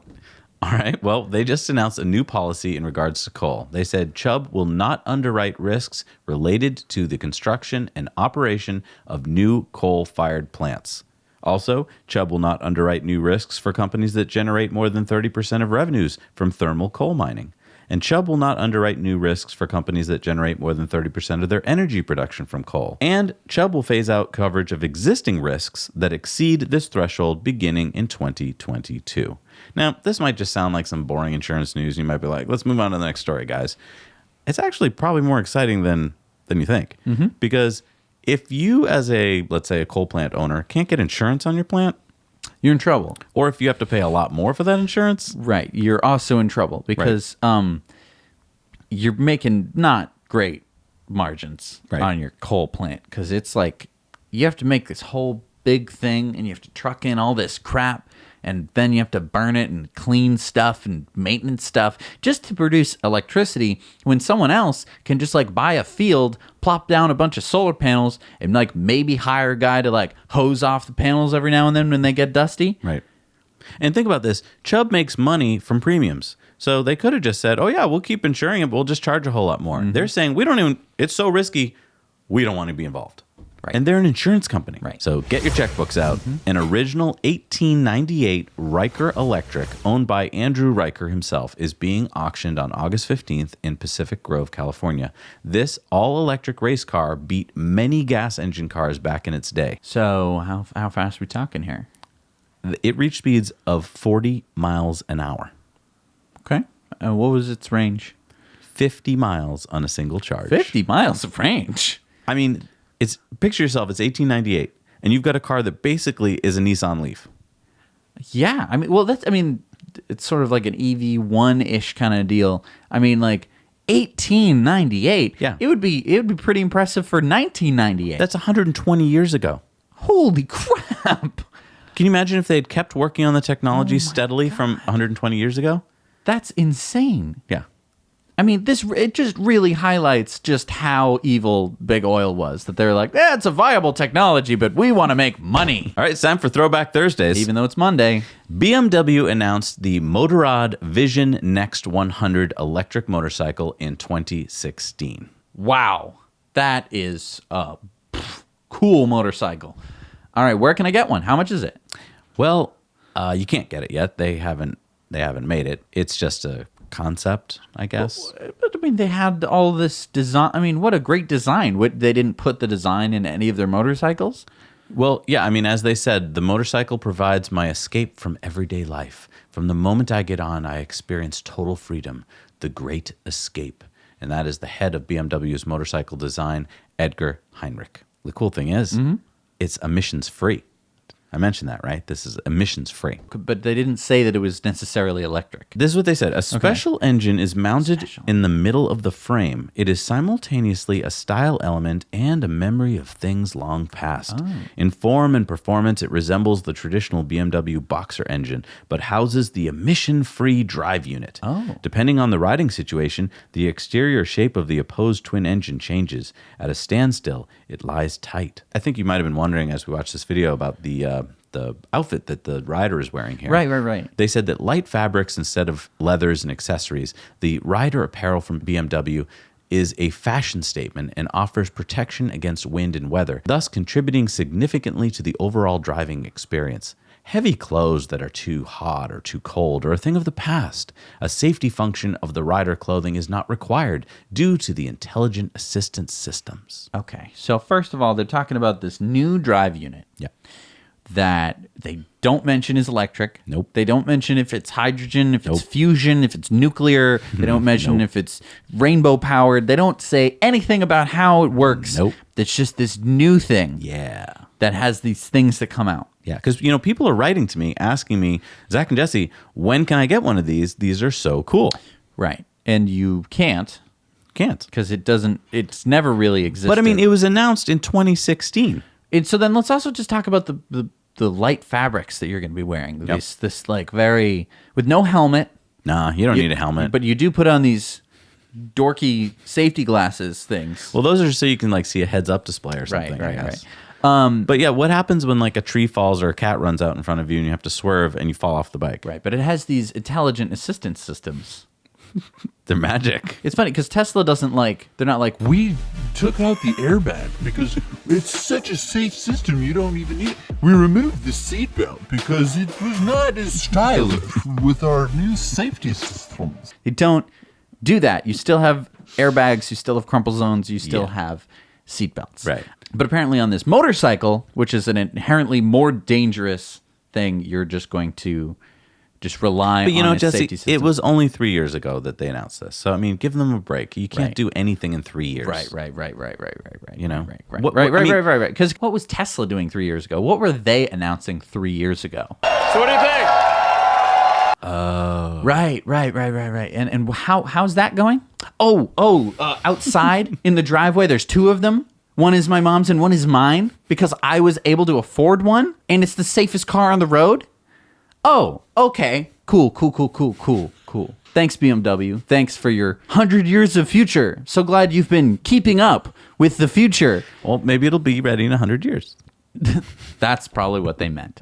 All right. Well, they just announced a new policy in regards to coal. They said Chubb will not underwrite risks related to the construction and operation of new coal-fired plants. Also, Chubb will not underwrite new risks for companies that generate more than 30% of revenues from thermal coal mining. And Chubb will not underwrite new risks for companies that generate more than 30% of their energy production from coal. And Chubb will phase out coverage of existing risks that exceed this threshold beginning in 2022. Now, this might just sound like some boring insurance news. You might be like, let's move on to the next story, guys. It's actually probably more exciting than you think. Because if you, as let's say a coal plant owner, can't get insurance on your plant, you're in trouble. Or if you have to pay a lot more for that insurance. Right. You're also in trouble because you're making not great margins on your coal plant, because it's like you have to make this whole big thing and you have to truck in all this crap, and then you have to burn it and clean stuff and maintenance stuff just to produce electricity, when someone else can just like buy a field, plop down a bunch of solar panels, and like maybe hire a guy to like hose off the panels every now and then when they get dusty. Right. And think about this. Chubb makes money from premiums. So they could have just said, oh yeah, we'll keep insuring it, but we'll just charge a whole lot more. They're saying, it's so risky, we don't want to be involved. Right. And they're an insurance company. Right. So get your checkbooks out. An original 1898 Riker Electric, owned by Andrew Riker himself, is being auctioned on August 15th in Pacific Grove, California. This all-electric race car beat many gas engine cars back in its day. So how fast are we talking here? It reached speeds of 40 miles an hour. Okay. What was its range? 50 miles on a single charge. 50 miles of range. I mean, picture yourself, it's 1898, and you've got a car that basically is a Nissan Leaf. Yeah. It's sort of like an EV1-ish kind of deal. I mean, like 1898. Yeah. It would be pretty impressive for 1998. That's 120 years ago. Holy crap. Can you imagine if they had kept working on the technology steadily from 120 years ago? That's insane. Yeah. I mean, it just really highlights just how evil big oil was. That they're like, it's a viable technology, but we want to make money. All right, it's time for Throwback Thursdays. Even though it's Monday. BMW announced the Motorrad Vision Next 100 electric motorcycle in 2016. Wow. That is a cool motorcycle. All right, where can I get one? How much is it? Well, you can't get it yet. They haven't made it. It's just a concept, I guess. But I mean, they had all this design. I mean, what a great design. They didn't put the design in any of their motorcycles? Well, yeah, I mean, as they said, the motorcycle provides my escape from everyday life. From the moment I get on, I experience total freedom, the great escape. And that is the head of BMW's motorcycle design, Edgar Heinrich. The cool thing is, it's emissions free. I mentioned that, right? This is emissions free. But they didn't say that it was necessarily electric. This is what they said. A special engine is mounted in the middle of the frame. It is simultaneously a style element and a memory of things long past. In form and performance, it resembles the traditional BMW Boxer engine, but houses the emission-free drive unit. Depending on the riding situation, the exterior shape of the opposed twin engine changes. At a standstill, it lies tight. I think you might have been wondering as we watched this video about the outfit that the rider is wearing here. Right. They said that light fabrics instead of leathers and accessories, the rider apparel from BMW is a fashion statement and offers protection against wind and weather, thus contributing significantly to the overall driving experience. Heavy clothes that are too hot or too cold are a thing of the past. A safety function of the rider clothing is not required due to the intelligent assistance systems. Okay. So first of all, they're talking about this new drive unit. Yeah. That they don't mention is electric. Nope. They don't mention if it's hydrogen, if it's fusion, if it's nuclear. They don't mention if it's rainbow powered. They don't say anything about how it works. Nope. It's just this new thing. Yeah. That has these things that come out. Yeah, because, you know, people are writing to me, asking me, Zach and Jesse, when can I get one of these? These are so cool. Right. And you can't. Can't. Because it's never really existed. But, I mean, it was announced in 2016. So then let's also just talk about the light fabrics that you're going to be wearing. Yep. This like very, with no helmet. Nah, you don't need a helmet. But you do put on these dorky safety glasses things. Well, those are so you can like see a heads-up display or something, I guess. But yeah, what happens when like a tree falls or a cat runs out in front of you and you have to swerve and you fall off the bike? Right, but it has these intelligent assistance systems. They're magic. It's funny because Tesla they're not like, We took out the airbag because it's such a safe system you don't even need. We removed the seatbelt because it was not as stylish with our new safety systems. you don't do that. You still have airbags, you still have crumple zones, you still have seatbelts. Right. But apparently on this motorcycle, which is an inherently more dangerous thing, you're just going to just rely on its Jesse, safety system. it was only 3 years ago that they announced this. So, I mean, give them a break. You can't do anything in 3 years. Right. You know? Right. Because what was Tesla doing 3 years ago? What were they announcing 3 years ago? So what do you think? Right. And how's that going? Outside in the driveway, there's two of them. One is my mom's and one is mine because I was able to afford one, and it's the safest car on the road. Oh, okay. Cool. Thanks, BMW. Thanks for your 100 years of future. So glad you've been keeping up with the future. Well, maybe it'll be ready in 100 years. That's probably what they meant.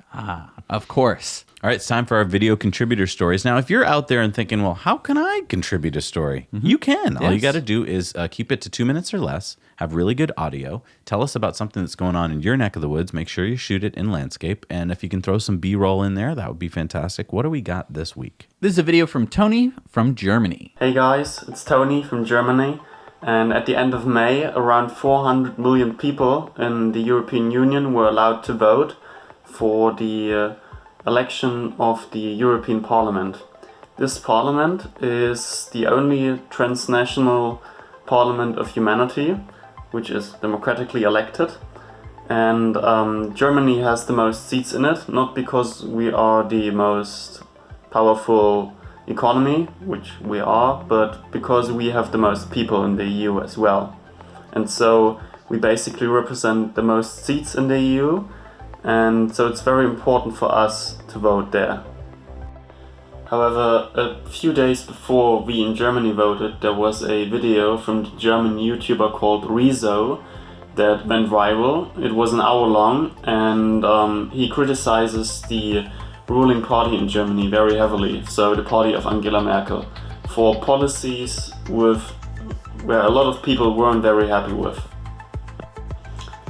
Of course. All right, it's time for our video contributor stories. Now, if you're out there and thinking, well, how can I contribute a story? You can. All you got to do is keep it to 2 minutes or less, have really good audio, tell us about something that's going on in your neck of the woods, make sure you shoot it in landscape, and if you can throw some B-roll in there, that would be fantastic. What do we got this week? This is a video from Tony from Germany. Hey guys, it's Tony from Germany. And at the end of May, around 400 million people in the European Union were allowed to vote for the election of the European Parliament. This parliament is the only transnational parliament of humanity, which is democratically elected. And Germany has the most seats in it, not because we are the most powerful economy, which we are, but because we have the most people in the EU as well. And so we basically represent the most seats in the EU, and so it's very important for us to vote there. However, a few days before we in Germany voted, there was a video from the German YouTuber called Rezo that went viral. It was an hour long, and he criticizes the ruling party in Germany very heavily, so the party of Angela Merkel, for policies where a lot of people weren't very happy with.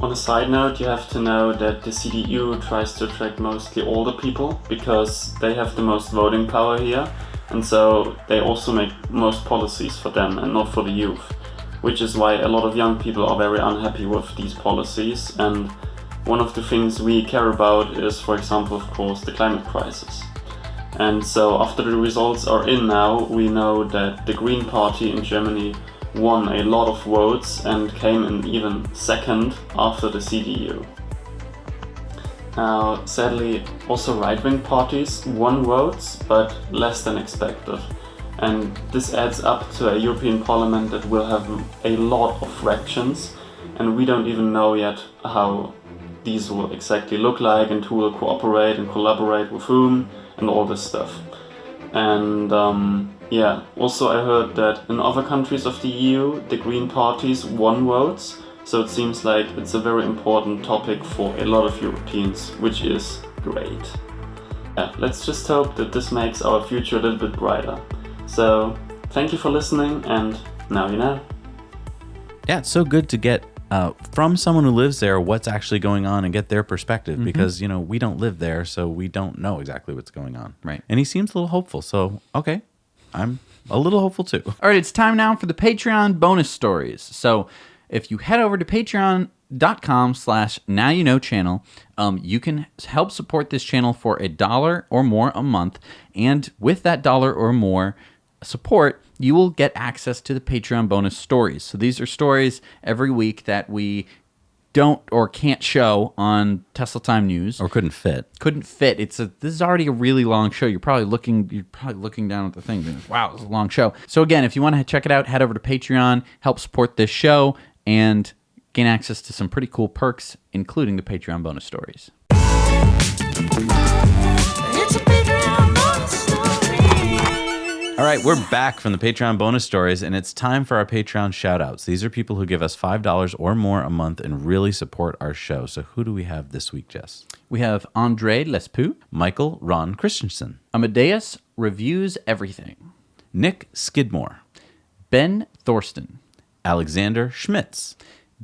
On a side note, you have to know that the CDU tries to attract mostly older people because they have the most voting power here, And so they also make most policies for them and not for the youth, which is why a lot of young people are very unhappy with these policies. And one of the things we care about is, for example, of course, the climate crisis. And so after the results are in now, we know that the Green Party in Germany won a lot of votes and came in even second after the CDU. Now, sadly, also right-wing parties won votes, but less than expected. And this adds up to a European Parliament that will have a lot of fractions, and we don't even know yet how these will exactly look like and who will cooperate and collaborate with whom and all this stuff. And also I heard that in other countries of the EU, the Green parties won votes, so it seems like it's a very important topic for a lot of Europeans, which is great. Yeah, let's just hope that this makes our future a little bit brighter. So, thank you for listening, and now you know. Yeah, it's so good to get from someone who lives there what's actually going on and get their perspective because, we don't live there, so we don't know exactly what's going on. Right. And he seems a little hopeful, so okay, I'm a little hopeful too. All right, it's time now for the Patreon bonus stories. So if you head over to patreon.com/nowyouknow you can help support this channel for $1 or more a month. And with that $1 or more support, you will get access to the Patreon bonus stories. So these are stories every week that we don't or can't show on Tesla Time News. Or couldn't fit. This is already a really long show. You're probably looking down at the thing going, wow, it's a long show. So again, if you want to check it out, head over to Patreon, help support this show, and gain access to some pretty cool perks, including the Patreon bonus stories. It's a Patreon bonus story. All right, we're back from the Patreon bonus stories, and it's time for our Patreon shout-outs. These are people who give us $5 or more a month and really support our show. So who do we have this week, Jess? We have Andre Lespu, Michael Ron Christensen, Amadeus Reviews Everything, Nick Skidmore, Ben Thorsten, Alexander Schmitz,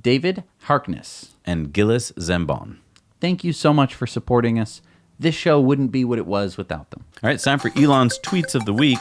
David Harkness, and Gillis Zambon. Thank you so much for supporting us. This show wouldn't be what it was without them. All right, it's time for Elon's tweets of the week.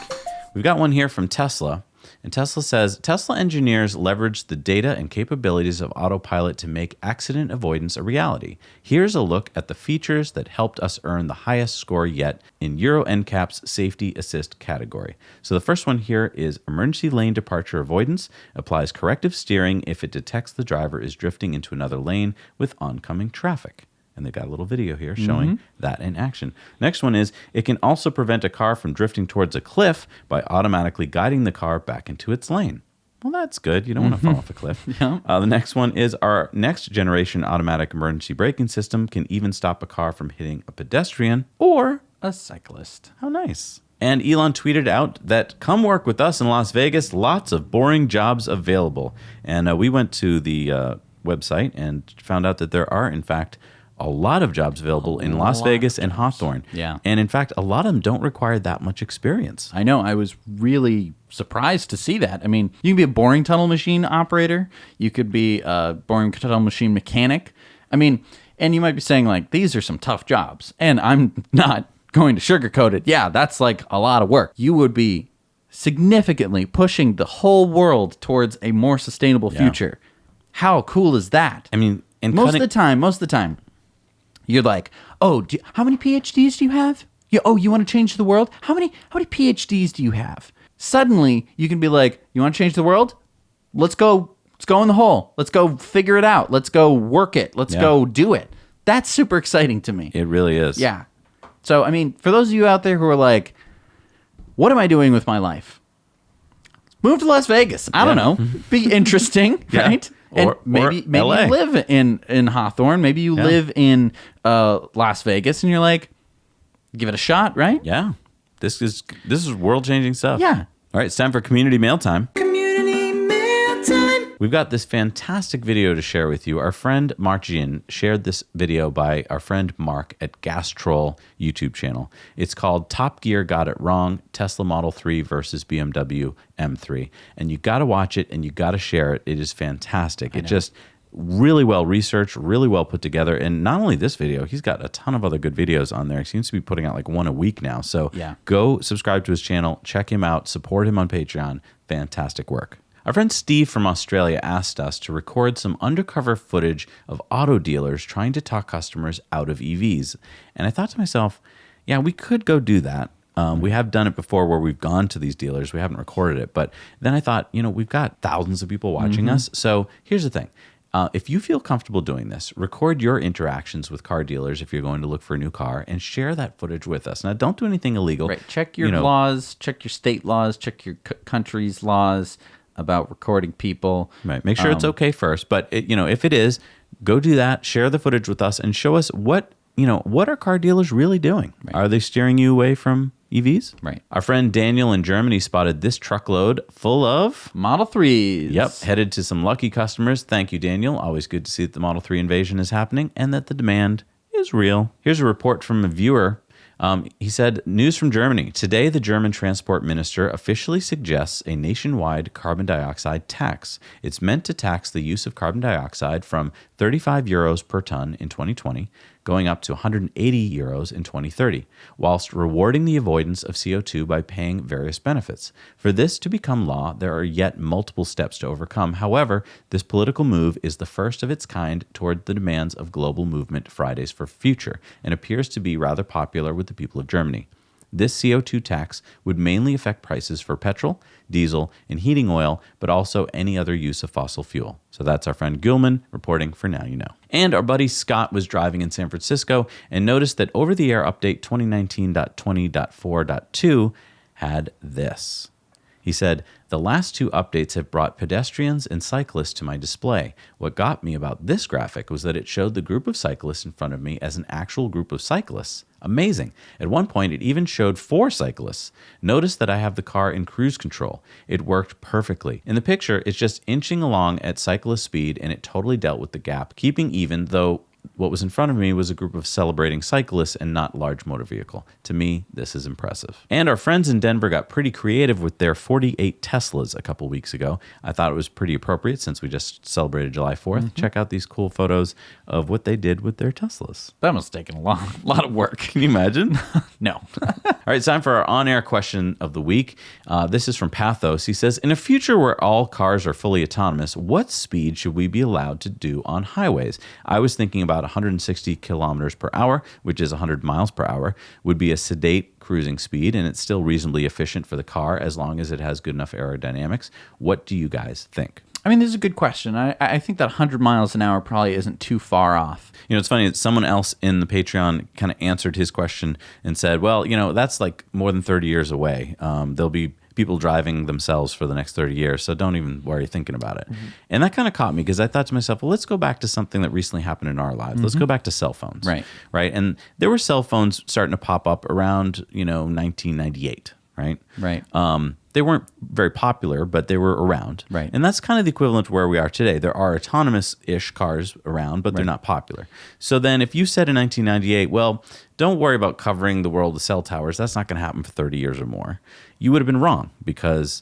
We've got one here from Tesla. And Tesla says, Tesla engineers leverage the data and capabilities of autopilot to make accident avoidance a reality. Here's a look at the features that helped us earn the highest score yet in Euro NCAP's safety assist category. So the first one here is emergency lane departure avoidance, applies corrective steering if it detects the driver is drifting into another lane with oncoming traffic. And they've got a little video here showing that in action. Next one is, it can also prevent a car from drifting towards a cliff by automatically guiding the car back into its lane. Well, that's good. You don't want to fall off a cliff. Yeah. The next one is, our next generation automatic emergency braking system can even stop a car from hitting a pedestrian or A cyclist. how nice. And Elon tweeted out that, come work with us in Las Vegas, lots of boring jobs available. And we went to the website and found out that there are, in fact, a lot of jobs available in Las Vegas and Hawthorne. Yeah. And in fact, a lot of them don't require that much experience. I know. I was really surprised to see that. I mean, you can be a boring tunnel machine operator. You could be a boring tunnel machine mechanic. I mean, and you might be saying, like, these are some tough jobs. And I'm not going to sugarcoat it. Yeah, that's like a lot of work. You would be significantly pushing the whole world towards a more sustainable future. How cool is that? I mean, and most of the time, you're like, oh, how many PhDs do you have? You want to change the world? How many PhDs do you have? Suddenly, you can be like, you want to change the world? Let's go in the hole. Let's go figure it out. Let's go work it. Let's go do it. That's super exciting to me. It really is. Yeah. So, I mean, for those of you out there who are like, what am I doing with my life? Move to Las Vegas. I don't know. Be interesting, right? And maybe LA. you live in Hawthorne. Maybe you live in Las Vegas, and you're like, give it a shot, right? Yeah. This is world-changing stuff. Yeah. All right, it's time for community mail time. Community mail time. We've got this fantastic video to share with you. Our friend Mark Jin shared this video by our friend Mark at Gas Troll YouTube channel. It's called Top Gear Got It Wrong, Tesla Model 3 versus BMW M3. And you got to watch it and you got to share it. It is fantastic. Really well researched, really well put together. And not only this video, he's got a ton of other good videos on there. He seems to be putting out like one a week now. So go subscribe to his channel, check him out, support him on Patreon. Fantastic work. Our friend Steve from Australia asked us to record some undercover footage of auto dealers trying to talk customers out of EVs. And I thought to myself, yeah, we could go do that. We have done it before where we've gone to these dealers. We haven't recorded it. But then I thought, we've got thousands of people watching us. So here's the thing. If you feel comfortable doing this, record your interactions with car dealers if you're going to look for a new car and share that footage with us. Now, don't do anything illegal. Right. Check your laws, check your state laws, check your country's laws about recording people. Right. Make sure it's okay first. But, if it is, go do that. Share the footage with us and show us what are car dealers really doing? Right. Are they steering you away from EVs? Right. Our friend Daniel in Germany spotted this truckload full of Model 3s. Yep. Headed to some lucky customers. Thank you, Daniel. Always good to see that the Model 3 invasion is happening and that the demand is real. Here's a report from a viewer. He said, news from Germany. Today, the German transport minister officially suggests a nationwide carbon dioxide tax. It's meant to tax the use of carbon dioxide from 35 euros per ton in 2020, going up to 180 euros in 2030, whilst rewarding the avoidance of CO2 by paying various benefits. For this to become law, there are yet multiple steps to overcome. However, this political move is the first of its kind toward the demands of global movement Fridays for Future and appears to be rather popular with the people of Germany. This CO2 tax would mainly affect prices for petrol, diesel, and heating oil, but also any other use of fossil fuel. So that's our friend Gilman reporting for Now You Know. And our buddy Scott was driving in San Francisco and noticed that over-the-air update 2019.20.4.2 had this. He said, the last two updates have brought pedestrians and cyclists to my display. What got me about this graphic was that it showed the group of cyclists in front of me as an actual group of cyclists. Amazing. At one point, it even showed 4 cyclists. Notice that I have the car in cruise control. It worked perfectly. In the picture, it's just inching along at cyclist speed, and it totally dealt with the gap, keeping even, though what was in front of me was a group of celebrating cyclists and not large motor vehicle. To me, this is impressive. And our friends in Denver got pretty creative with their 48 Teslas a couple weeks ago. I thought it was pretty appropriate since we just celebrated July 4th. Check out these cool photos of what they did with their Teslas. That must have taken a lot of work. Can you imagine? No. All right, it's time for our on-air question of the week. This is from Pathos. He says, in a future where all cars are fully autonomous, what speed should we be allowed to do on highways? I was thinking about 160 kilometers per hour, which is 100 miles per hour, would be a sedate cruising speed, and it's still reasonably efficient for the car as long as it has good enough aerodynamics. What do you guys think? I mean, this is a good question. I think that 100 miles an hour probably isn't too far off. It's funny, someone else in the Patreon kind of answered his question and said, well, that's like more than 30 years away. There'll be people driving themselves for the next 30 years, so don't even worry thinking about it. And that kind of caught me because I thought to myself, well, let's go back to something that recently happened in our lives. Let's go back to cell phones. Right. And there were cell phones starting to pop up around, 1998. Right. They weren't very popular, but they were around. Right. And that's kind of the equivalent to where we are today. There are autonomous-ish cars around, but they're not popular. So then if you said in 1998, well, don't worry about covering the world with cell towers. That's not going to happen for 30 years or more. You would have been wrong because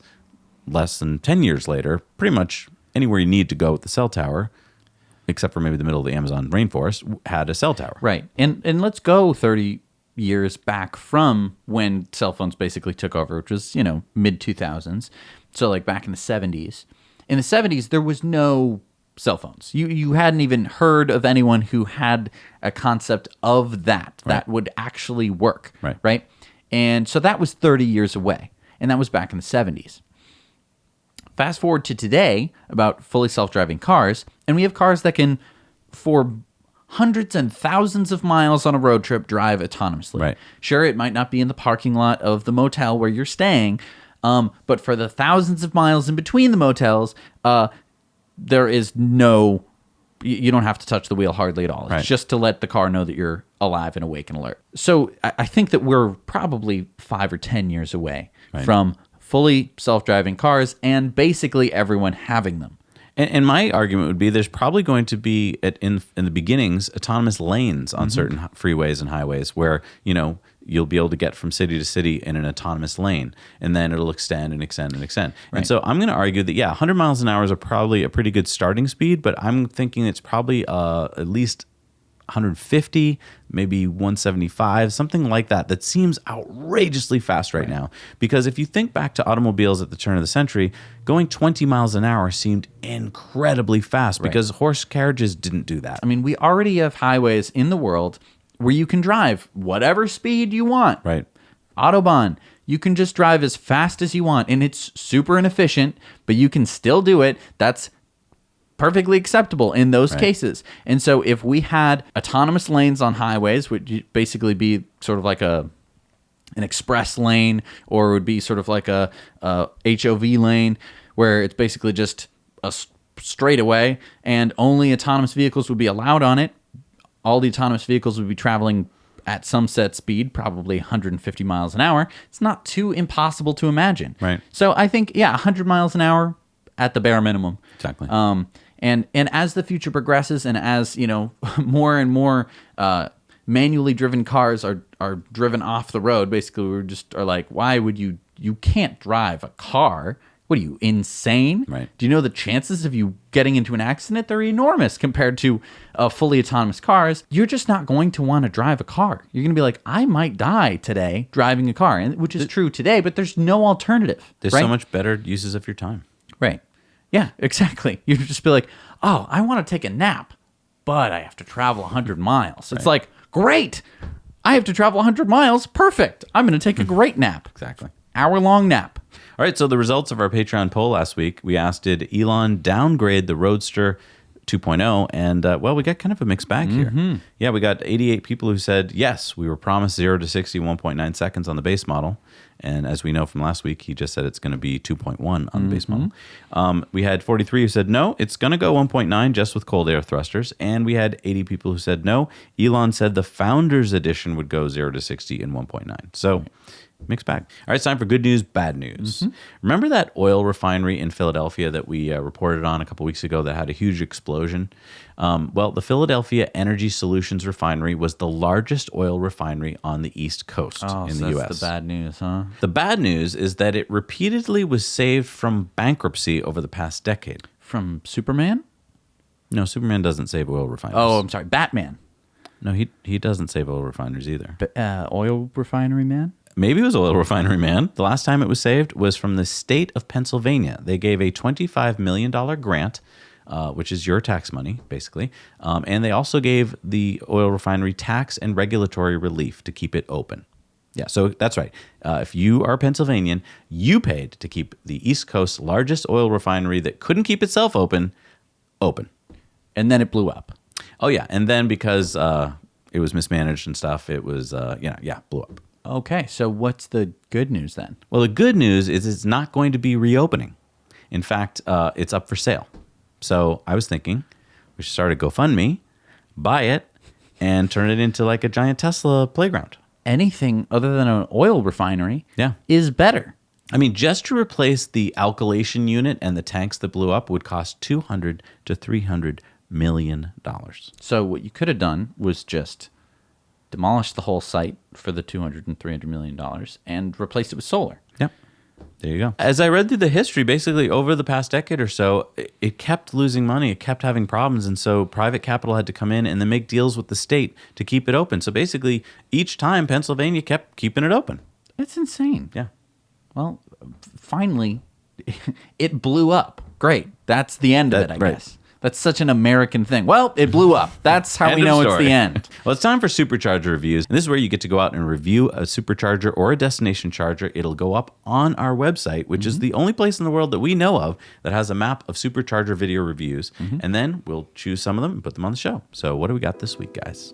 less than 10 years later, pretty much anywhere you need to go with the cell tower, except for maybe the middle of the Amazon rainforest, had a cell tower. Right. And let's go 30 years back from when cell phones basically took over, which was, mid 2000s. So like back in the 70s. In the 70s, there was no cell phones. You hadn't even heard of anyone who had a concept of that would actually work. Right. And so that was 30 years away. And that was back in the 70s. Fast forward to today about fully self-driving cars, and we have cars that can, for hundreds and thousands of miles on a road trip, drive autonomously. Right. Sure, it might not be in the parking lot of the motel where you're staying, but for the thousands of miles in between the motels, there is no, you don't have to touch the wheel hardly at all. It's just to let the car know that you're alive and awake and alert. So I think that we're probably 5 or 10 years away from fully self-driving cars and basically everyone having them. And my argument would be there's probably going to be, in the beginnings, autonomous lanes on certain freeways and highways where, you'll be able to get from city to city in an autonomous lane, and then it'll extend and extend and extend. Right. And so I'm going to argue that 100 miles an hour is probably a pretty good starting speed, but I'm thinking it's probably at least 150, maybe 175, something like that. That seems outrageously fast right now. Because if you think back to automobiles at the turn of the century, going 20 miles an hour seemed incredibly fast because horse carriages didn't do that. I mean, we already have highways in the world where you can drive whatever speed you want. Right. Autobahn, you can just drive as fast as you want, and it's super inefficient, but you can still do it. That's perfectly acceptable in those cases. And so if we had autonomous lanes on highways, which would basically be sort of like an express lane, or it would be sort of like a HOV lane, where it's basically just a straightaway, and only autonomous vehicles would be allowed on it. All the autonomous vehicles would be traveling at some set speed, probably 150 miles an hour. It's not too impossible to imagine. Right. So I think, 100 miles an hour at the bare minimum. Exactly. And as the future progresses, and as more and more manually driven cars are driven off the road, basically we are like, why would you can't drive a car? What are you, insane? Right. Do you know the chances of you getting into an accident? They're enormous compared to fully autonomous cars. You're just not going to want to drive a car. You're going to be like, I might die today driving a car, which is true today, but there's no alternative. There's right? so much better uses of your time. Right. Yeah, exactly. You'd just be like, oh, I want to take a nap, but I have to travel 100 miles. It's like, great. I have to travel 100 miles. Perfect. I'm going to take a great nap. Exactly. Hour-long nap. All right, so the results of our Patreon poll last week, we asked, did Elon downgrade the Roadster 2.0? And, we got kind of a mixed bag here. Yeah, we got 88 people who said, yes, we were promised 0 to 60 1.9 seconds on the base model. And as we know from last week, he just said it's going to be 2.1 on the base model. We had 43 who said, no, it's going to go 1.9 just with cold air thrusters. And we had 80 people who said, no, Elon said the Founders Edition would go 0 to 60 in 1.9. So mixed bag. All right, it's time for good news, bad news. Remember that oil refinery in Philadelphia that we reported on a couple weeks ago that had a huge explosion? Well, the Philadelphia Energy Solutions Refinery was the largest oil refinery on the East Coast in the U.S. That's the bad news, huh? The bad news is that it repeatedly was saved from bankruptcy over the past decade. From Superman? No, Superman doesn't save oil refineries. Oh, I'm sorry, Batman. No, he doesn't save oil refineries either. Oil refinery man? Maybe it was oil refinery man. The last time it was saved was from the state of Pennsylvania. They gave a $25 million grant, which is your tax money, basically. And they also gave the oil refinery tax and regulatory relief to keep it open. Yeah, so that's right. If you are Pennsylvanian, you paid to keep the East Coast's largest oil refinery that couldn't keep itself open. And then it blew up. Oh, yeah. And then because it was mismanaged and stuff, it was, blew up. Okay, so what's the good news then? Well, the good news is it's not going to be reopening. In fact, it's up for sale. So I was thinking we should start a GoFundMe, buy it, and turn it into like a giant Tesla playground. Anything other than an oil refinery is better. I mean, just to replace the alkylation unit and the tanks that blew up would cost $200 to $300 million. So what you could have done was just demolish the whole site for the $200 and $300 million and replace it with solar. Yep. There you go. As I read through the history, basically over the past decade or so, it kept losing money. It kept having problems. And so private capital had to come in and then make deals with the state to keep it open. So basically, each time Pennsylvania kept keeping it open. It's insane. Yeah. Well, finally, it blew up. Great. That's the end of it, I guess. That's such an American thing. Well, it blew up. That's how we know it's the end. Well, it's time for Supercharger reviews. And this is where you get to go out and review a Supercharger or a destination charger. It'll go up on our website, which is the only place in the world that we know of that has a map of Supercharger video reviews. And then we'll choose some of them and put them on the show. So what do we got this week, guys?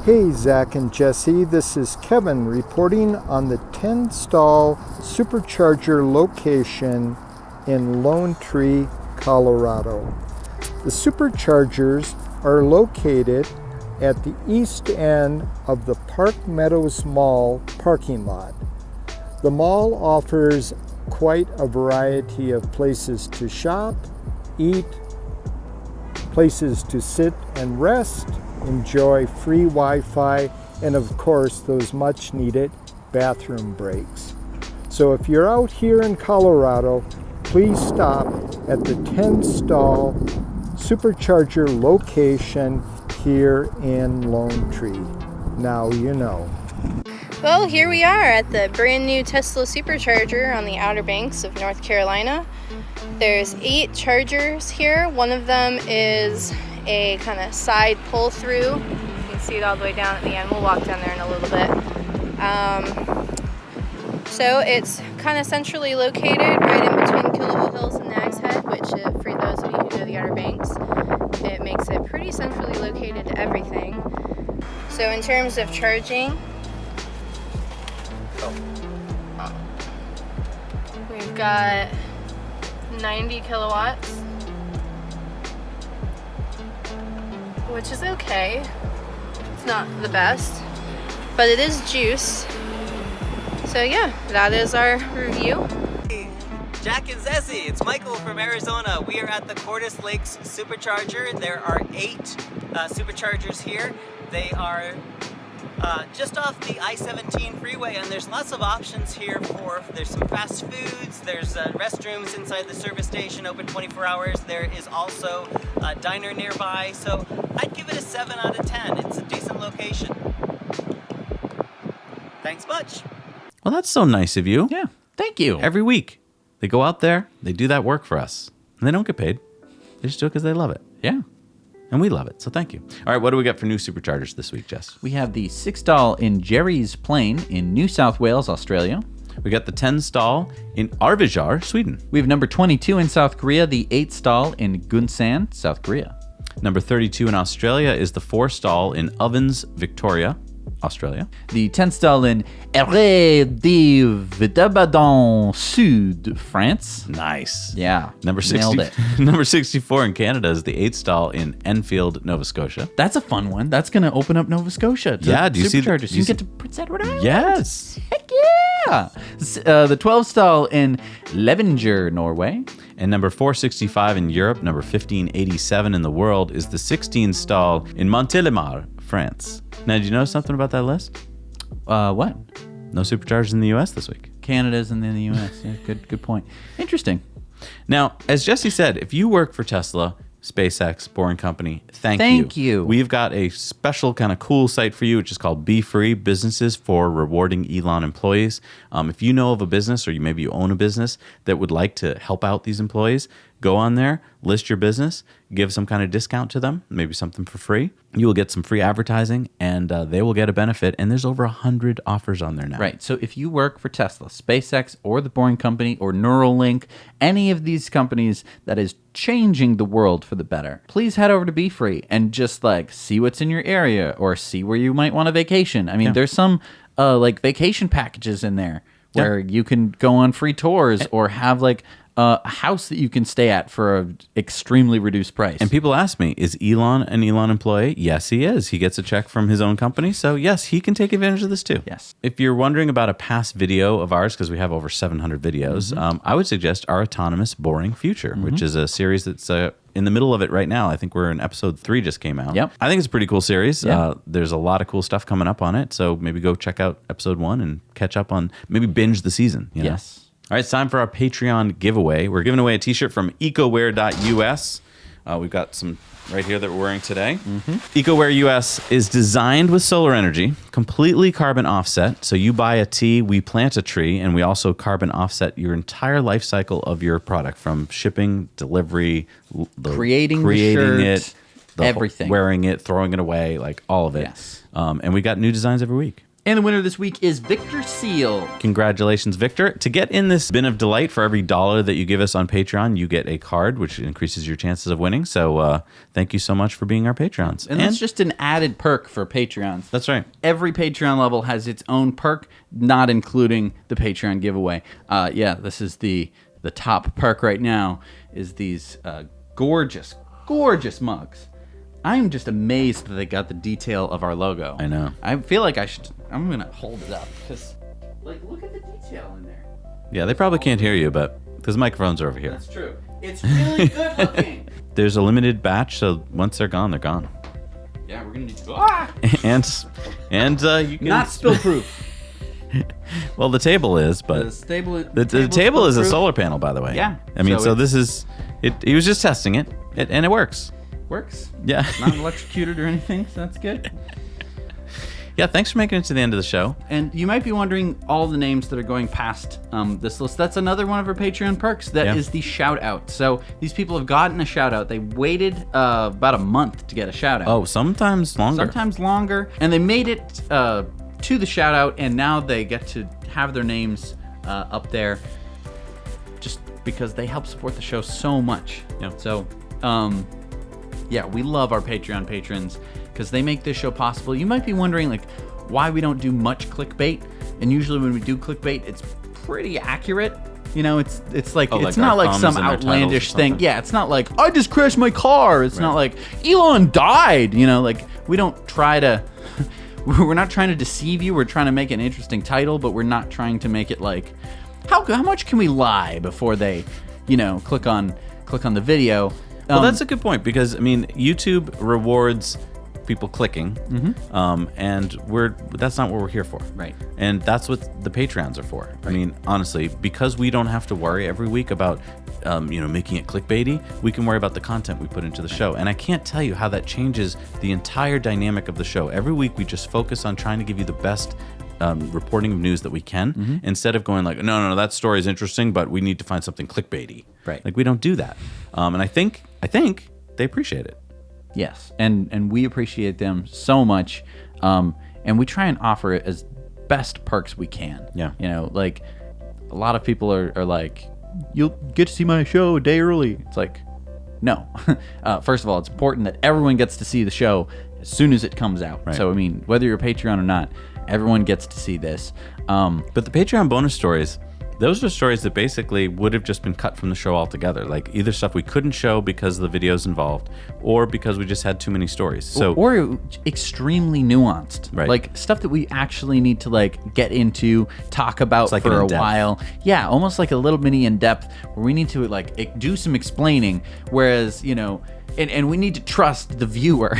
Hey, Zach and Jesse, this is Kevin reporting on the 10-stall Supercharger location in Lone Tree, Colorado. The Superchargers are located at the east end of the Park Meadows Mall parking lot. The mall offers quite a variety of places to shop, eat, places to sit and rest, enjoy free Wi-Fi, and of course those much needed bathroom breaks. So if you're out here in Colorado, please stop at the 10-stall Supercharger location here in Lone Tree. Now you know. Well, here we are at the brand new Tesla Supercharger on the Outer Banks of North Carolina. There's 8 chargers here. One of them is a kind of side pull through. You can see it all the way down at the end. We'll walk down there in a little bit. So it's kind of centrally located right in between Killable Hills and Nag's Head, which for those of you who know the Outer Banks, it makes it pretty centrally located to everything. So in terms of charging, we've got 90 kilowatts, which is okay. It's not the best, but it is juice. So yeah, that is our review. Jack and Zessie, it's Michael from Arizona. We are at the Cordes Lakes Supercharger. There are 8 superchargers here. They are just off the I-17 freeway, and there's lots of options here there's some fast foods, there's restrooms inside the service station, open 24 hours. There is also a diner nearby, so I'd give it a 7 out of 10. It's a decent location. Thanks much. Well, that's so nice of you. Yeah, thank you. Every week, they go out there, they do that work for us, and they don't get paid. They just do it because they love it. Yeah. And we love it, so thank you. All right, what do we got for new superchargers this week, Jess? We have the 6-stall in Jerry's Plain in New South Wales, Australia. We got the 10-stall in Arvidsjaur, Sweden. We have number 22 in South Korea, the 8-stall in Gunsan, South Korea. Number 32 in Australia is the 4-stall in Ovens, Victoria, Australia. The 10-stall in Eré-de-Vidabadan Sud, France. Nice. Yeah. Number nailed 60, it. Number 64 in Canada is the 8-stall in Enfield, Nova Scotia. That's a fun one. That's going to open up Nova Scotia to Yeah, do you see the- superchargers. do You you get see- to Prince Edward Island. Yes. Heck yeah. The 12-stall in Levanger, Norway. And number 465 in Europe, number 1587 in the world is the 16-stall in Montélimar, France. Now, did you know something about that list? What? No superchargers in the U.S. this week. Canada's and then the U.S. Yeah, good point. Interesting. Now, as Jesse said, if you work for Tesla, SpaceX, Boring Company, Thank you. We've got a special kind of cool site for you, which is called Be Free Businesses for Rewarding Elon Employees. If you know of a business, or maybe you own a business that would like to help out these employees, go on there, list your business, give some kind of discount to them, maybe something for free. You will get some free advertising, and they will get a benefit. And there's over 100 offers on there now. Right. So if you work for Tesla, SpaceX, or the Boring Company, or Neuralink, any of these companies that is changing the world for the better, please head over to Be Free and just see what's in your area or see where you might want a vacation. I mean, there's some vacation packages in there where you can go on free tours or have a house that you can stay at for an extremely reduced price. And people ask me, is Elon an Elon employee? Yes, he is. He gets a check from his own company. So yes, he can take advantage of this too. Yes. If you're wondering about a past video of ours, because we have over 700 videos, I would suggest our Autonomous Boring Future, which is a series that's in the middle of it right now. I think we're in episode 3 just came out. Yep. I think it's a pretty cool series. Yeah. There's a lot of cool stuff coming up on it. So maybe go check out episode 1 and catch up on, maybe binge the season. You know? Yes. All right, it's time for our Patreon giveaway. We're giving away a t-shirt from ecoware.us. We've got some right here that we're wearing today. EcoWare US is designed with solar energy, completely carbon offset. So you buy a tee, we plant a tree, and we also carbon offset your entire life cycle of your product, from shipping, delivery, Creating the shirt, it, everything. wearing it, throwing it away, all of it. Yes. And we got new designs every week. And the winner this week is Victor Seal. Congratulations, Victor. To get in this bin of delight, for every $1 that you give us on Patreon, you get a card, which increases your chances of winning. So thank you so much for being our Patrons. And that's just an added perk for Patreons. That's right. Every Patreon level has its own perk, not including the Patreon giveaway. This is the top perk right now, is these gorgeous mugs. I'm just amazed that they got the detail of our logo. I know. I feel like I'm going to hold it up because, look at the detail in there. Yeah, they probably can't hear you, but because the microphones are over here. That's true. It's really good looking. There's a limited batch, so once they're gone, they're gone. Yeah, we're gonna need to go. and you can Not spill proof. Well, the table is, but the table is a solar panel, by the way. Yeah. I mean, so it's- this is it. He was just testing it, and it works. Works. Yeah. Not electrocuted or anything, so that's good. Yeah. Thanks for making it to the end of the show. And you might be wondering all the names that are going past this list. That's another one of our Patreon perks. That is the shout out. So these people have gotten a shout out. They waited about a month to get a shout out. Oh, sometimes longer. Sometimes longer. And they made it to the shout out, and now they get to have their names up there just because they help support the show so much. Yeah. So, yeah, we love our Patreon patrons because they make this show possible. You might be wondering, like, why we don't do much clickbait. And usually when we do clickbait, it's pretty accurate. You know, it's like Oh, it's like our not like thumbs some and their titles or outlandish thing. something? Yeah, it's not like I just crashed my car. It's not like Elon died. You know, like we don't try to. We're not trying to deceive you. We're trying to make an interesting title, but we're not trying to make it like how much can we lie before they, you know, click on the video. Well, that's a good point because I mean, YouTube rewards people clicking, and that's not what we're here for, Right. And that's what the Patreons are for. I mean, honestly, because we don't have to worry every week about making it clickbaity, we can worry about the content we put into the show. And I can't tell you how that changes the entire dynamic of the show. Every week we just focus on trying to give you the best reporting of news that we can, instead of going like, no, that story is interesting, but we need to find something clickbaity. Right. Like we don't do that. And I think they appreciate it. Yes, and we appreciate them so much, and we try and offer it as best perks we can. Yeah. You know, like a lot of people are like, you'll get to see my show a day early. It's like, no. First of all, it's important that everyone gets to see the show as soon as it comes out. Right. So, I mean, whether you're a Patreon or not, everyone gets to see this. But the Patreon bonus stories, those are stories that basically would have just been cut from the show altogether. Like either stuff we couldn't show because of the videos involved, or because we just had too many stories. So or extremely nuanced, Right. like stuff that we actually need to like get into, talk about like for an a in-depth. while. Yeah, almost like a little mini in depth where we need to like do some explaining. Whereas and we need to trust the viewer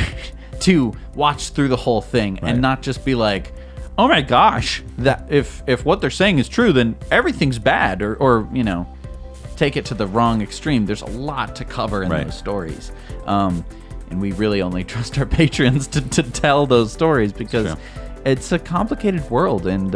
to watch through the whole thing and not just be like, oh my gosh, that if what they're saying is true, then everything's bad, or take it to the wrong extreme. There's a lot to cover in those stories, and we really only trust our patrons to tell those stories because it's a complicated world, and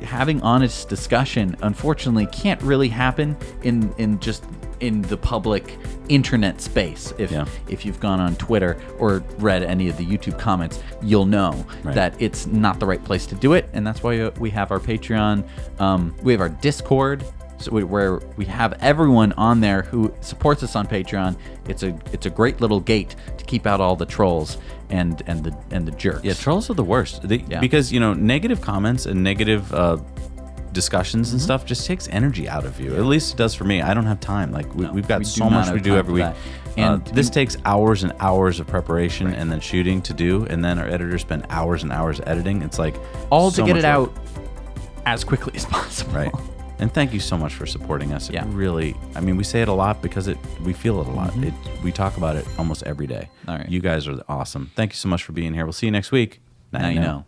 having honest discussion unfortunately can't really happen in the public internet space. If you've gone on Twitter or read any of the YouTube comments, you'll know that it's not the right place to do it, and that's why we have our Patreon. We have our Discord, where we have everyone on there who supports us on Patreon. It's a great little gate to keep out all the trolls and the jerks. yeah, trolls are the worst. Because negative comments and negative discussions and stuff just takes energy out of you. At least it does for me. I don't have time. Like we've got we do so not much have we do time every for week. that. And This takes hours and hours of preparation and then shooting to do, and then our editors spend hours and hours editing. It's like all so to get much it work. out as quickly as possible. Right. And thank you so much for supporting us. It Yeah. really, I mean, we say it a lot because we feel it a lot. We talk about it almost every day. All right. You guys are awesome. Thank you so much for being here. We'll see you next week. Now you know.